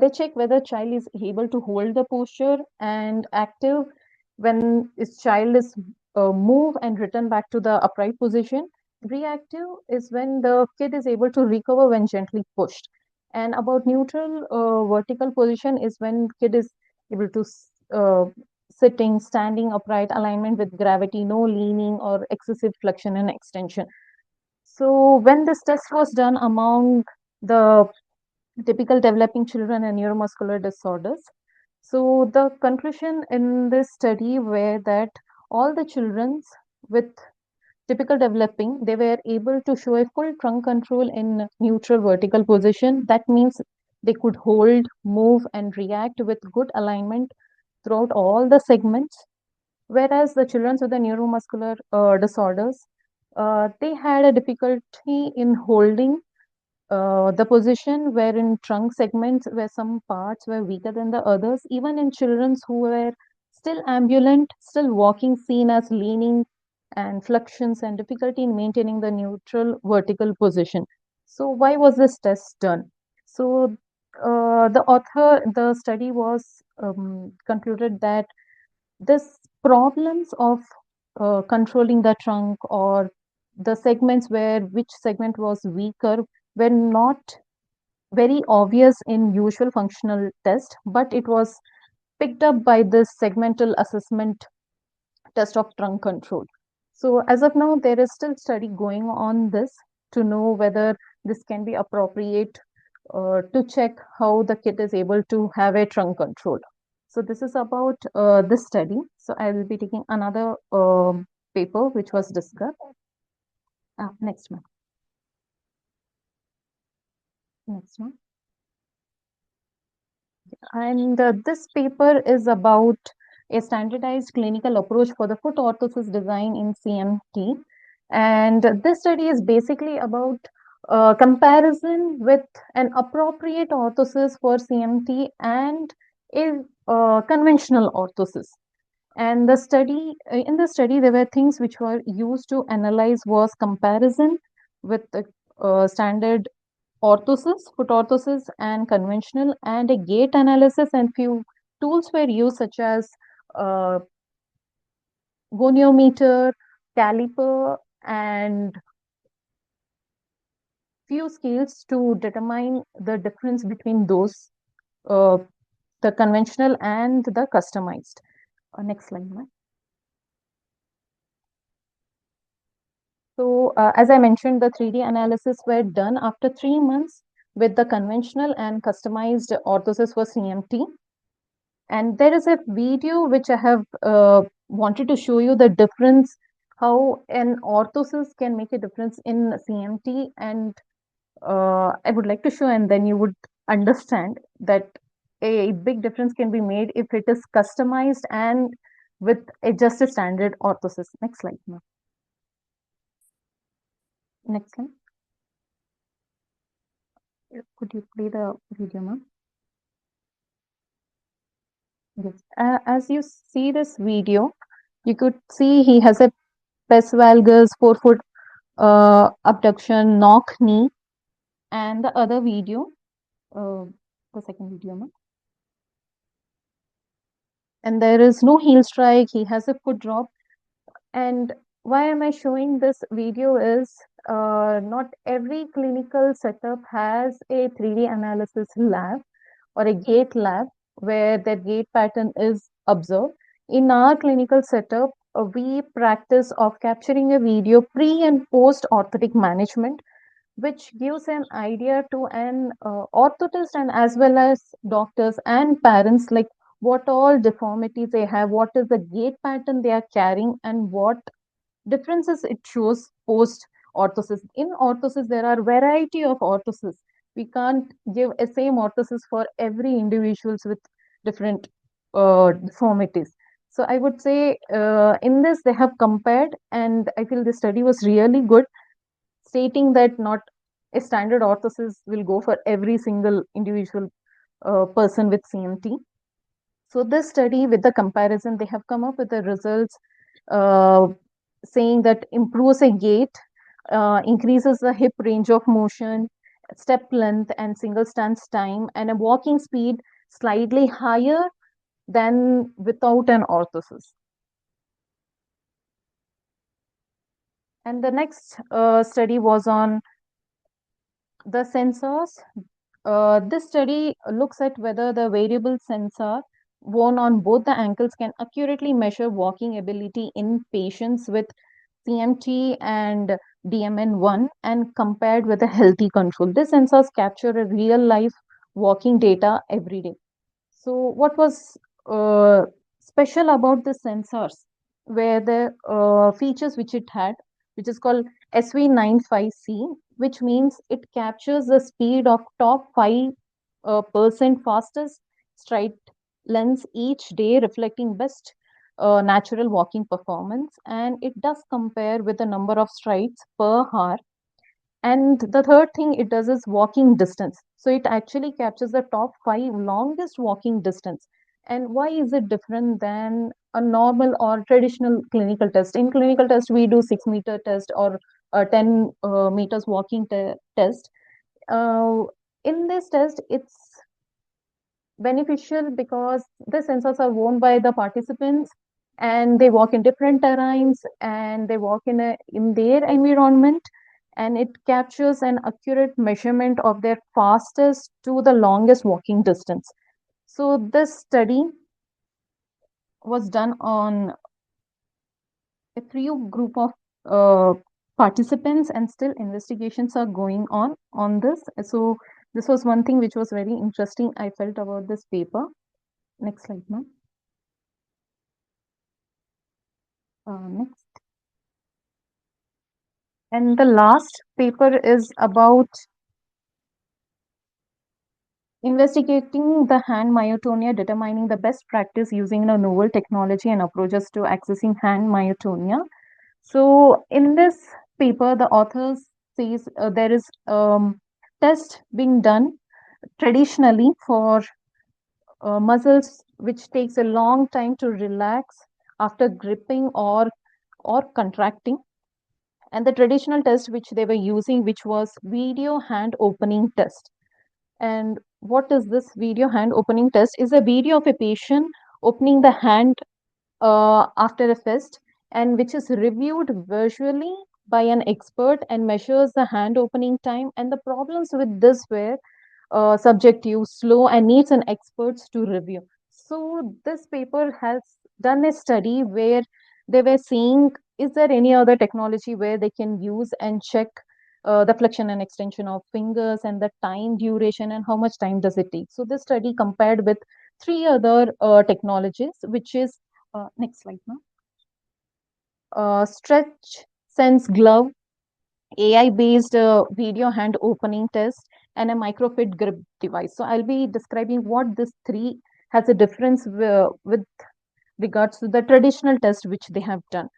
they check whether child is able to hold the posture, and active when this child is move and return back to the upright position. Reactive is when the kid is able to recover when gently pushed. And about neutral vertical position is when kid is able to sitting, standing upright, alignment with gravity, no leaning or excessive flexion and extension. So when this test was done among the typical developing children and neuromuscular disorders, so the conclusion in this study were that all the children with typical developing, they were able to show a full trunk control in neutral vertical position. That means they could hold, move, and react with good alignment throughout all the segments, whereas the children with the neuromuscular disorders, they had a difficulty in holding the position, where in trunk segments where some parts were weaker than the others. Even in children who were still ambulant, still walking, seen as leaning and flexions, and difficulty in maintaining the neutral vertical position. So why was this test done? So the study was concluded that this problems of controlling the trunk or the segments where which segment was weaker were not very obvious in usual functional test, but it was picked up by this segmental assessment test of trunk control. So as of now, there is still study going on this to know whether this can be appropriate to check how the kid is able to have a trunk control. So this is about this study. So I will be taking another paper which was discussed. Next one. Next one. And this paper is about a standardized clinical approach for the foot orthosis design in CMT. And this study is basically about comparison with an appropriate orthosis for CMT and a conventional orthosis. And the study, in the study, there were things which were used to analyze was comparison with the standard orthosis, foot orthosis, and conventional, and a gait analysis, and few tools were used such as goniometer, caliper, and few scales to determine the difference between those, the conventional and the customized. Next slide, ma'am. So as I mentioned, the 3D analysis were done after 3 months with the conventional and customized orthosis for CMT. And there is a video which I have wanted to show you the difference, how an orthosis can make a difference in CMT and I would like to show, and then you would understand that a big difference can be made if it is customized and with just a standard orthosis. Next slide, ma'am. Next slide. Could you play the video, ma'am? Yes. As you see this video, you could see he has a pes valgus, 4-foot abduction, knock knee, and the other video, the second video, ma'am. And there is no heel strike. He has a foot drop. And why am I showing this video is not every clinical setup has a 3D analysis lab or a gait lab where that gait pattern is observed. In our clinical setup, we practice of capturing a video pre and post orthotic management, which gives an idea to an orthotist and as well as doctors and parents, like what all deformities they have, what is the gait pattern they are carrying, and what differences it shows post orthosis. In orthosis, there are variety of orthosis. We can't give a same orthosis for every individuals with different deformities. So I would say in this they have compared, and I feel the study was really good, stating that not a standard orthosis will go for every single individual person with CMT. So this study with the comparison, they have come up with the results saying that improves a gait, increases the hip range of motion, step length and single stance time, and a walking speed slightly higher than without an orthosis. And the next study was on the sensors. This study looks at whether the variable sensor worn on both the ankles can accurately measure walking ability in patients with CMT and DM1 and compared with a healthy control. These sensors capture a real life walking data every day. So what was special about the sensors were the features which it had, which is called SV95C, which means it captures the speed of top 5% fastest stride lengths each day, reflecting best natural walking performance, and it does compare with the number of strides per hour. And the third thing it does is walking distance. So it actually captures the top 5 longest walking distance. And why is it different than a normal or traditional clinical test? In clinical test, we do 6-meter test or 10 meters walking test. In this test, it's beneficial because the sensors are worn by the participants and they walk in different terrains and they walk in their environment, and it captures an accurate measurement of their fastest to the longest walking distance. So this study was done on a few group of participants, and still investigations are going on this. So this was one thing which was very interesting I felt about this paper. Next slide, ma'am. Next. And the last paper is about investigating the hand myotonia, determining the best practice using a novel technology and approaches to accessing hand myotonia. So in this paper, the authors says there is test being done traditionally for muscles which takes a long time to relax after gripping or contracting. And the traditional test which they were using, which was video hand opening test. And what is this video hand opening test? Is a video of a patient opening the hand after a fist, and which is reviewed visually by an expert and measures the hand opening time. And the problems with this were subjective, slow, and needs an experts to review. So this paper has done a study where they were seeing, is there any other technology where they can use and check the flexion and extension of fingers and the time duration and how much time does it take. So this study compared with 3 other technologies, which is next slide now. Stretch sense glove, AI-based video hand opening test, and a microfit grip device. So I'll be describing what this three has a difference with regards to the traditional test which they have done.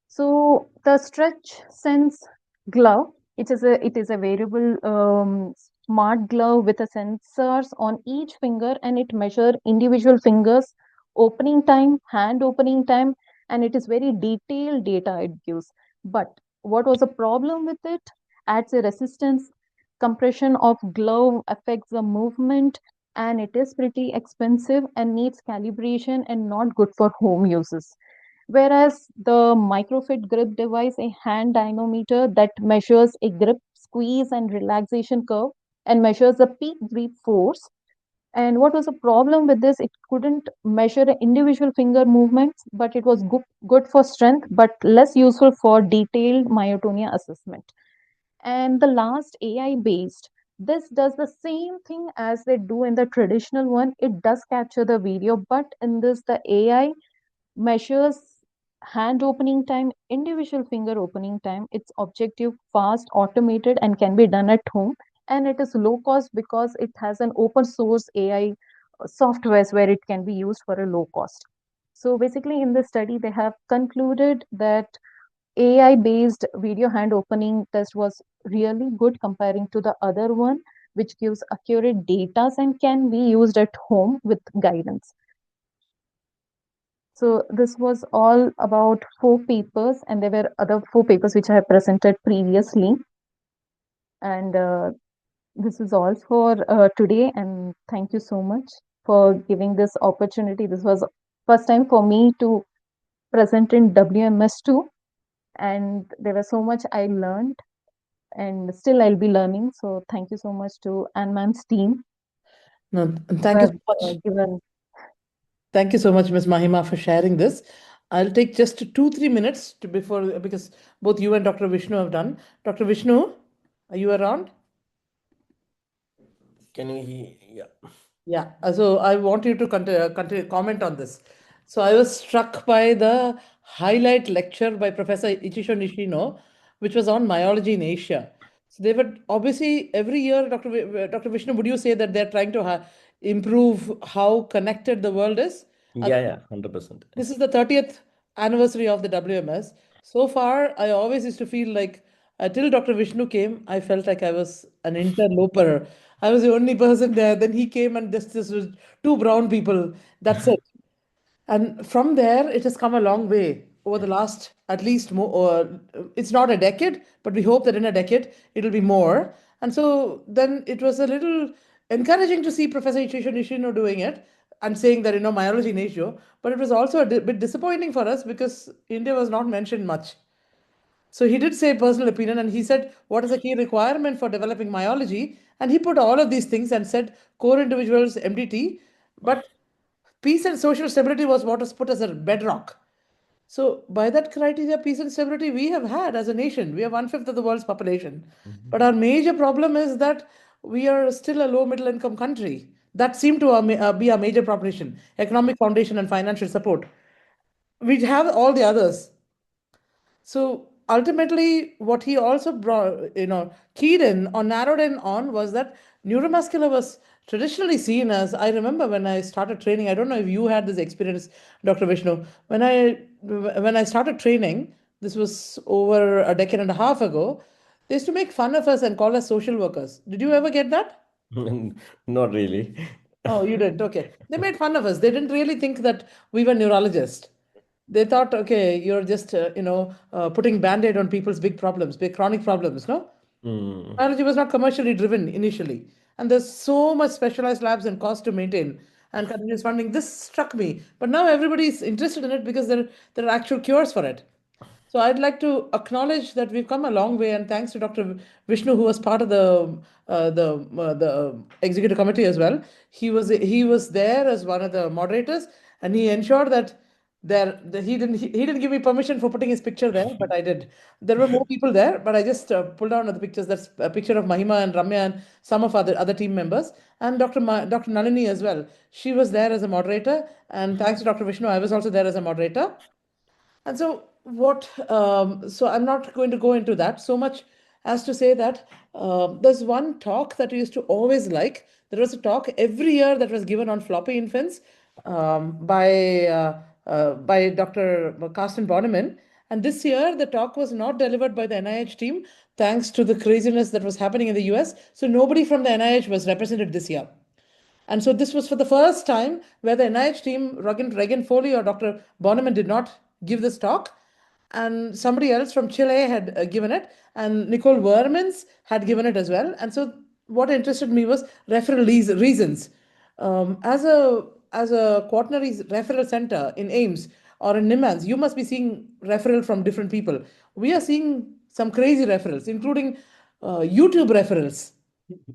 So the stretch sense glove, it is a variable smart glove with a sensors on each finger, and it measure individual fingers opening time, hand opening time, and it is very detailed data it gives. But what was the problem with it? Adds a resistance. Compression of glove affects the movement, and it is pretty expensive and needs calibration and not good for home uses. Whereas the microfit grip device, a hand dynamometer that measures a grip, squeeze, and relaxation curve and measures the peak grip force. And what was the problem with this? It couldn't measure the individual finger movements, but it was good for strength, but less useful for detailed myotonia assessment. And the last, AI based, this does the same thing as they do in the traditional one. It does capture the video, but in this, the AI measures hand opening time, individual finger opening time. It's objective, fast, automated, and can be done at home. And it is low cost because it has an open source AI softwares where it can be used for a low cost. So basically, in this study, they have concluded that AI based video hand opening test was really good comparing to the other one, which gives accurate data and can be used at home with guidance. So this was all about 4 papers, and there were other 4 papers which I have presented previously. And this is all for today. And thank you so much for giving this opportunity. This was first time for me to present in WMS2, and there was so much I learned, and still I'll be learning. So thank you so much to Anman's team No, who thank you have so much. given. Thank you so much, Ms. Mahima, for sharing this. I'll take just 2-3 minutes to before because both you and Dr. Vishnu have done. Dr. Vishnu, are you around? Can you? Yeah. Yeah, so I want you to comment on this. So I was struck by the highlight lecture by Professor Ichijo Nishino, which was on myology in Asia. So they were obviously every year, Dr. Vishnu, would you say that they're trying to improve how connected the world is? Yeah, 100%. This is the 30th anniversary of the WMS. So far, I always used to feel like, till Dr. Vishnu came, I felt like I was an interloper. I was the only person there. Then he came, and this was two brown people. That's it. And from there, it has come a long way over the last at least more. It's not a decade, but we hope that in a decade it'll be more. And so then it was a little encouraging to see Professor Ichijo Nishino doing it and saying that myology in Asia. But it was also a bit disappointing for us because India was not mentioned much. So he did say personal opinion, and he said what is a key requirement for developing myology, and he put all of these things and said core individuals MDT, but peace and social stability was what was put as a bedrock. So by that criteria, peace and stability we have had as a nation. We are 1/5 of the world's population, but our major problem is that we are still a low middle income country. That seemed to be our major proposition: economic foundation and financial support. We have all the others. So ultimately, what he also brought, keyed in or narrowed in on was that neuromuscular was traditionally seen as. I remember when I started training. I don't know if you had this experience, Dr. Vishnu. When I started training, this was over a decade and a half ago. They used to make fun of us and call us social workers. Did you ever get that? Not really. Oh, you didn't. Okay. They made fun of us. They didn't really think that we were neurologists. They thought, okay, you're just, putting band-aid on people's big problems, big chronic problems, no? Mm. Biology was not commercially driven initially. And there's so much specialized labs and cost to maintain and continuous funding. This struck me. But now everybody's interested in it because there are actual cures for it. So I'd like to acknowledge that we've come a long way, and thanks to Dr. Vishnu, who was part of the executive committee as well. He was there as one of the moderators, and he ensured that he didn't give me permission for putting his picture there, but I did. There were more people there, but I just pulled down the pictures. That's a picture of Mahima and Ramya and some of other team members, and Dr. Nalini as well. She was there as a moderator, and thanks to Dr. Vishnu, I was also there as a moderator. And so I'm not going to go into that so much. as to say that there's one talk that we used to always like. There was a talk every year that was given on floppy infants by Dr. Carsten Bornemann. And this year, the talk was not delivered by the NIH team, thanks to the craziness that was happening in the US. So nobody from the NIH was represented this year. And so this was for the first time where the NIH team, Regan Foley or Dr. Bornemann, did not give this talk. And somebody else from Chile had given it, and Nicole Wermans had given it as well. And so what interested me was referral reasons. As a quaternary referral center in AIMS or in NIMANS, you must be seeing referral from different people. We are seeing some crazy referrals, including YouTube referrals.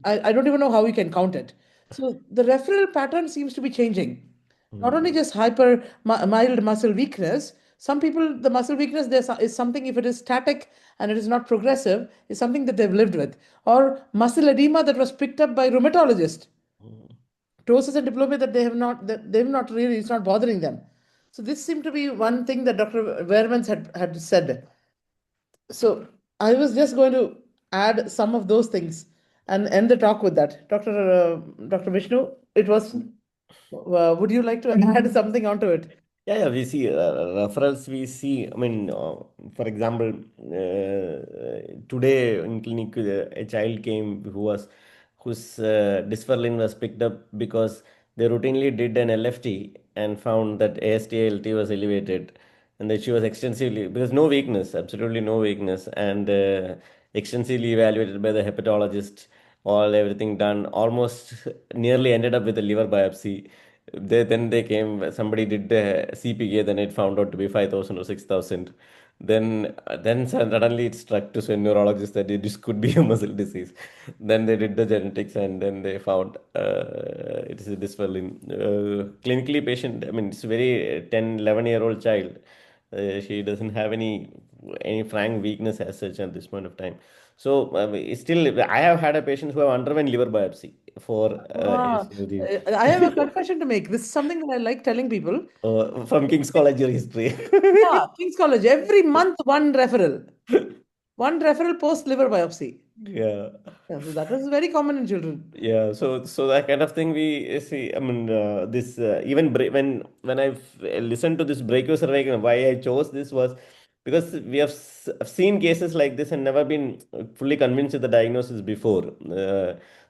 I don't even know how we can count it. So the referral pattern seems to be changing. Not only just mild muscle weakness, some people, the muscle weakness is something, if it is static and it is not progressive, is something that they've lived with. Or muscle edema that was picked up by rheumatologist. Ptosis and diplopia that they've not really, it's not bothering them. So this seemed to be one thing that Dr. Wehrmans had said. So I was just going to add some of those things and end the talk with that. Dr. Vishnu, it was. Would you like to add something onto it? Yeah, we see referrals. We see, I mean, for example, today in clinic, a child came whose dysferlin was picked up because they routinely did an LFT and found that AST/ALT was elevated, and that she was extensively, because no weakness, absolutely no weakness, and extensively evaluated by the hepatologist, all everything done, almost nearly ended up with a liver biopsy. Then they came, somebody did the CPK, then it found out to be 5,000 or 6,000. Then suddenly it struck to a neurologist that this could be a muscle disease. Then they did the genetics and then they found it is a dysferlin. Clinically patient, I mean, it's a very 10, 11-year-old child. She doesn't have any frank weakness as such at this point of time. So still, I have had a patient who have underwent liver biopsy for Ah, ASD. I have a confession to make. This is something that I like telling people. From King's College history. Yeah, King's College, every month one referral. One referral post liver biopsy. Yeah. Yeah, so that is very common in children. Yeah, so that kind of thing we see. I mean, this even when listened to this breakthrough survey, why I chose this was because we have seen cases like this and never been fully convinced of the diagnosis before.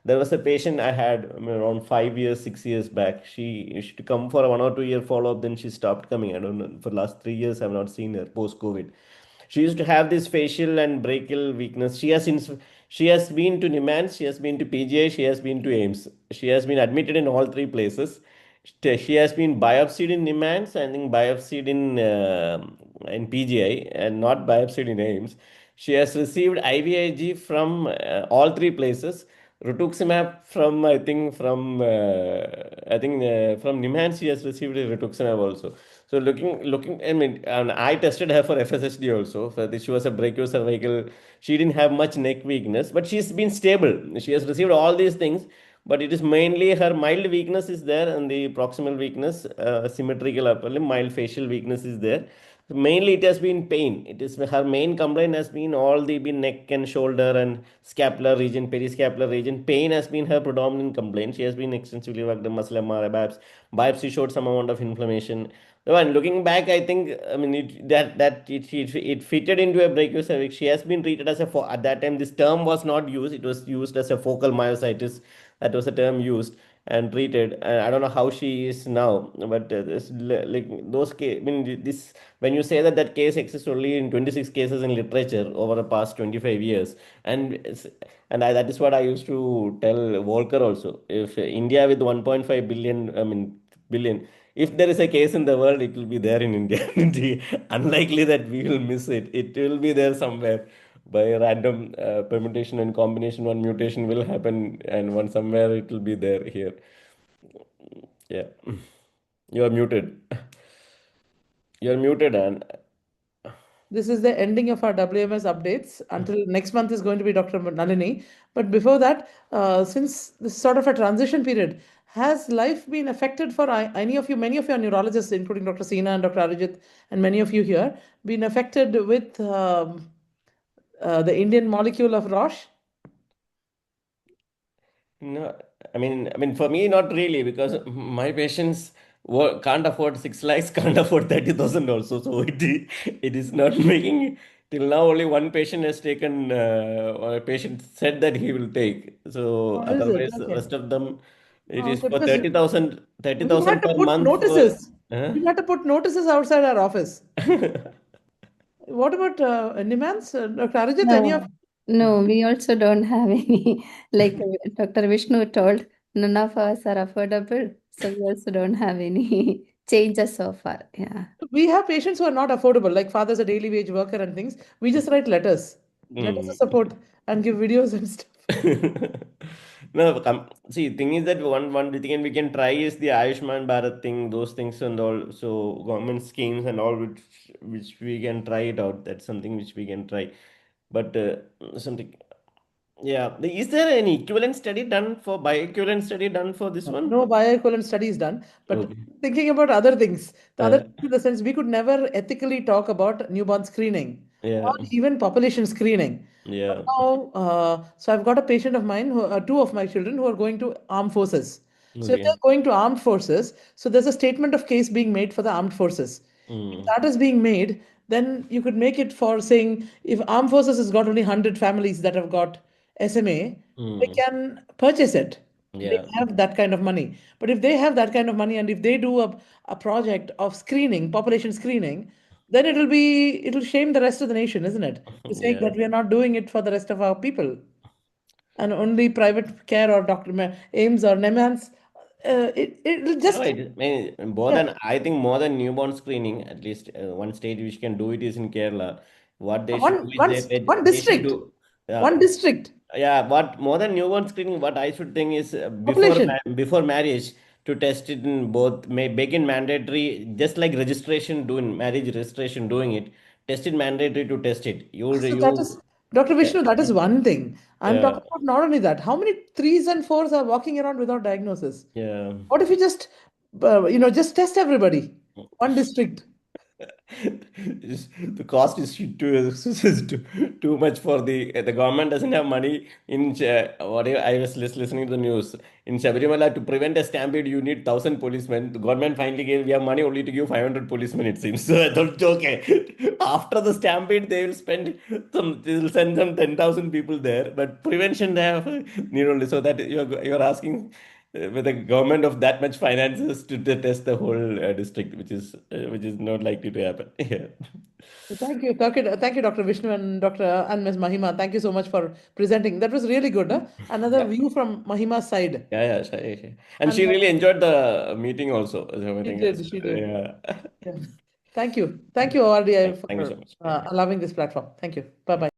There was a patient I had, I mean, around 5 years, 6 years back. She used to come for a 1 or 2 year follow up, then she stopped coming. I don't know, for the last 3 years I've not seen her post COVID. She used to have this facial and brachial weakness. She has been to NIMANS, she has been to PGI, she has been to AIMS. She has been admitted in all three places. She has been biopsied in NIMANS and then biopsied in PGI and not biopsied in AIMS. She has received IVIG from all three places. Rituximab from from NIMHANS she has received a rituximab also. So looking, I mean, and I tested her for FSHD also. For this, she was a brachiocervical. She didn't have much neck weakness, but she's been stable. She has received all these things, but it is mainly her mild weakness is there and the proximal weakness, symmetrical upper limb, mild facial weakness is there. Mainly, it has been pain. It is her main complaint has been all the neck and shoulder and scapular region, periscapular region. Pain has been her predominant complaint. She has been extensively worked on muscle MRI, biopsy showed some amount of inflammation. When looking back, I think, I mean, it fitted into a brachiocervic. She has been treated as at that time. This term was not used. It was used as a focal myositis. That was the term used and treated. I don't know how she is now, but like those case, I mean, this when you say that case exists only in 26 cases in literature over the past 25 years, and that is what I used to tell Volker also. If India with 1.5 billion, I mean billion, if there is a case in the world, it will be there in India. Unlikely that we will miss it. It will be there somewhere by random permutation and combination. One mutation will happen, and one somewhere it will be there here. Yeah, you are muted. You are muted, and This is the ending of our WMS updates. Until next month is going to be Dr. Nalini. But before that, since this is sort of a transition period, has life been affected for any of you, many of your neurologists, including Dr. Seena and Dr. Arijit, and many of you here, been affected with the Indian molecule of Roche? No, I mean, for me, not really, because my patients can't afford 6 lakhs, can't afford 30,000 also. So it is not making. Till now, only one patient has taken, or a patient said that he will take. So Oh, is it? otherwise, the Okay. rest of them, it is Okay, for because 30,000, we had 30,000 to per put month for. notices. Huh? We had to put notices outside our office. What about Nimans? Dr. Arijit, any of No, no, we also don't have any. Like Dr. Vishnu told, none of us are affordable, so we also don't have any changes so far. Yeah. we have patients who are not affordable, like father's a daily wage worker and things. We just write letters, letters of Mm. support, and give videos and stuff. No, see, thing is that one thing we can try is the Ayushman Bharat thing, those things and all. So government schemes and all, which we can try it out. That's something which we can try. But something, yeah. Is there any equivalent study done for bioequivalent study done for this one? No bioequivalent study is done, but Okay. thinking about other things, the other Uh, thing in the sense we could never ethically talk about newborn screening or yeah. even population screening. But Yeah. now, so I've got a patient of mine, two of my children who are going to armed forces. So if Okay. they're going to armed forces, so there's a statement of case being made for the armed forces. If Mm. that is being made, then you could make it for saying if armed forces has got only 100 families that have got SMA, they Mm. can purchase it. They Yeah. have that kind of money. But if they have that kind of money and if they do a project of screening, population screening, then it'll shame the rest of the nation, isn't it? To saying Yeah. that we are not doing it for the rest of our people and only private care or AIMS or NEMANS. It'll No, just, it is, more yeah, than I think more than newborn screening. At least one state which can do it is in Kerala. What they should do is one they should district, do. one Yeah, district, yeah. What more than newborn screening? What I should think is population. before marriage to test it in both may begin mandatory, just like registration doing marriage registration doing it. Test it mandatory to test it. So that is, Dr. Yeah, Vishnu, that is one thing. I'm yeah, talking about not only that, how many threes and fours are walking around without diagnosis? yeah. What if you just, just test everybody? One district. The cost is too much for the government doesn't have money in whatever I was listening to the news in Sabarimala to prevent a stampede you need 1,000 policemen. The government finally gave we have money only to give 500 policemen it seems. So I thought okay, after the stampede they will send some 10,000 people there, but prevention they have need only. So that you're asking with the government of that much finances to test the whole district, which is not likely to happen. Yeah, Thank you. Thank you, Dr. Vishnu and Dr. and Ms. Mahima. Thank you so much for presenting. That was really good. Huh? Another yeah, view from Mahima's side. yeah, yeah. Sure. And And she really enjoyed the meeting also. So I she think did, she did. yeah, Yeah. Thank you. Thank you, ORDI, thank you so for much. Yeah. allowing this platform. Thank you. Bye bye.